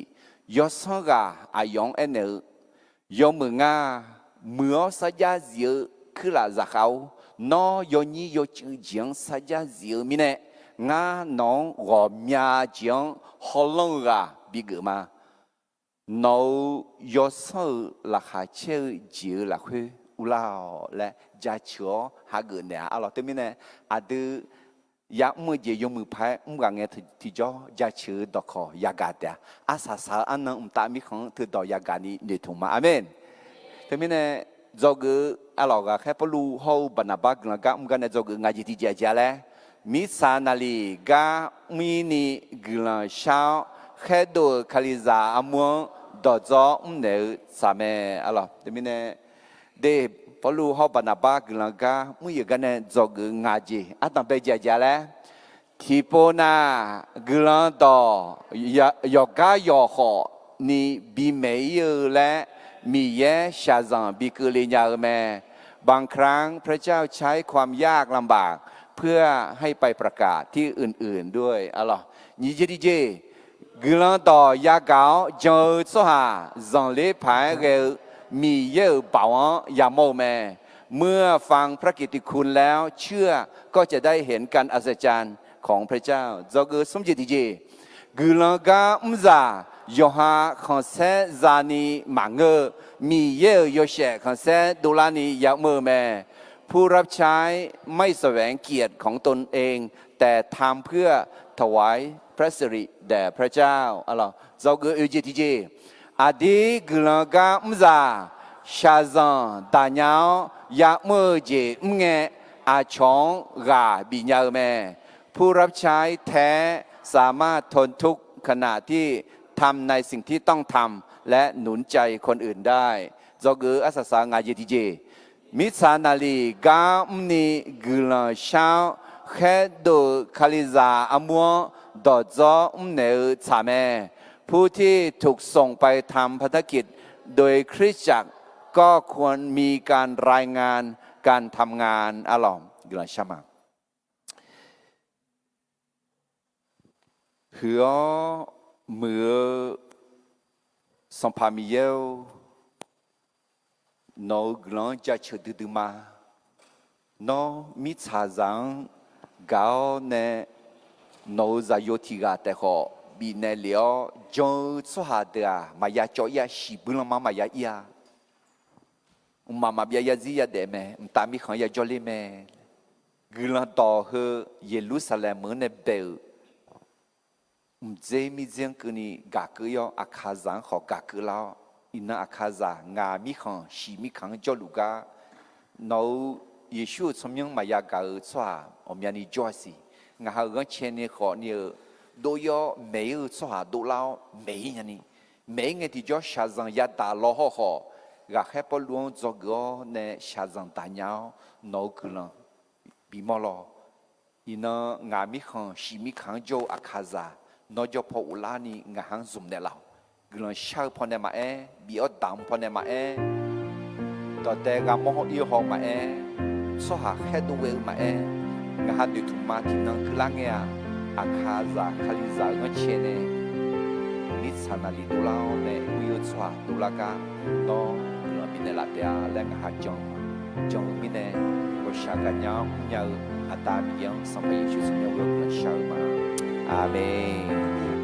ยศสังกัดอายุเอ็นยอมงาเมื่อสัญญาเสียคือละจะเขาน้อยนี่ยจืดจังสัญญาเสียมีเนี่ยงาน้องรอมีจังฮอลลงกะบิกมาน้อยศละหาเชื่อจีละคุยอุลาและจะเชื่อหาเงินเนี่ยอะไรตัวมีเนี่ยอาดูอยากมือเยี่ยมมือพายมึงกันเงี้ยที่จ่อจะเชื่อดอกคอยากาเดียอาสาสาอันนั้นตามีของถือดอกยากานี้เนี่ยถูกไหมอาเมนตัวมีเนี่ยจอกอะไรก็แค่พลูเขาบรรณาบักแล้วก็มึงกันเนี่ยจอกงานจิตใจเจริญมิสานาลีก็มีนี่กลังชาวแค่ดูคาลิซาอมัวดอจอเนี่ยสามอะไรตัวมีเนี่ยเดพอรู้เขาบรรณาบักแล้วก็มึงอยู่กันเนี่ยจอกงานจีอันนั้นเป็นเจริญที่ปนากลังต่อยกกายอขอนี่บีเมย์และมีแย่ชาซังบิกลีญาแม่บางครั้งพระเจ้าใช้ความยากลำบากเพื่อให้ไปประกาศที่อื่นๆด้วยอะไรนี่เจกลังต่อยาเกาเจอสหาจังเลพายเกลมีเยอะบ่าวยาโมแม่เมื่อฟังพระกิตติคุณแล้วเชื่อก็จะได้เห็นการอัศจรรย์ของพระเจ้าจอสมจิตเจกลังกาซายอฮาคอนเซซานีมังเกอมีเยอะโยเชคอนเซดูลานียาเมอแม่ผู้รับใช้ไม่แสวงเกียรติของตนเองแต่ทำเพื่อถวายพระสิริแด่พระเจ้าอะไรเจ้าเกอเจติเจอดีกลังกาซาชาซันตาเนายาเมอเจมเงอาชองกาบิญญาแม่ผู้รับใช้แท้สามารถทนทุกข์ขณะที่ทำในสิ่งที่ต้องทำและหนุนใจคนอื่นได้จอกืออาสาสางายทีเจมิสานาลีกามนีกุลาชาวแค่ดูคาลิซาอมัวดอจอเนอชาแม่ผู้ที่ถูกส่งไปทำภารกิจโดยคริสตจักรก็ควรมีการรายงานการทำงานอลอมกุลาชามาเพื่อเมื่อสัมภาระเยอะน้องกลังจะเชื่อดื้อมาน้องมิชาจังกาวเนี่ยน้องจะยอที่กาแต่ขอบีเนเลียวจงสุหาเดียมายาจ่อยาชิบุลมามายาอียมาเบียยาจียาเดแม่ตามีขันยาจอลีแม่กลังต่อเฮเยรูซาเล็มเมื่อเนเบลเจมีเจียงกุนีกากุยอาคาซังขอกากุลา伊那阿卡扎牙米康西米康叫卢嘎，那耶稣从明马亚嘎尔抓，我们尼做事，我还个前年好你都要没有抓都老没人呢，没人的叫下上也打老好好，我还不乱做个呢下上打鸟，那个了，比么咯？伊那牙米康西米康叫阿卡扎，那叫破乌拉尼我还做得了。กลังชาพอเนี่ยมาบีอดำพอเนี่ยมาตอนแต่กามองอีหอมาสหาแค่ดูเวลมางานดูทุมาที่นั่งคือล่างเนี่ยอาคาซาคาลิซาเงินเชนนิสานาลีดูลาวเนี่ยวิวสวาดูลากาต้องกลังมีเนลาเตียและงานจงมีเนก็ชากันยาวอัตตามียังสัมผัสยิ่งสุดยอดกลังชามาอาเมน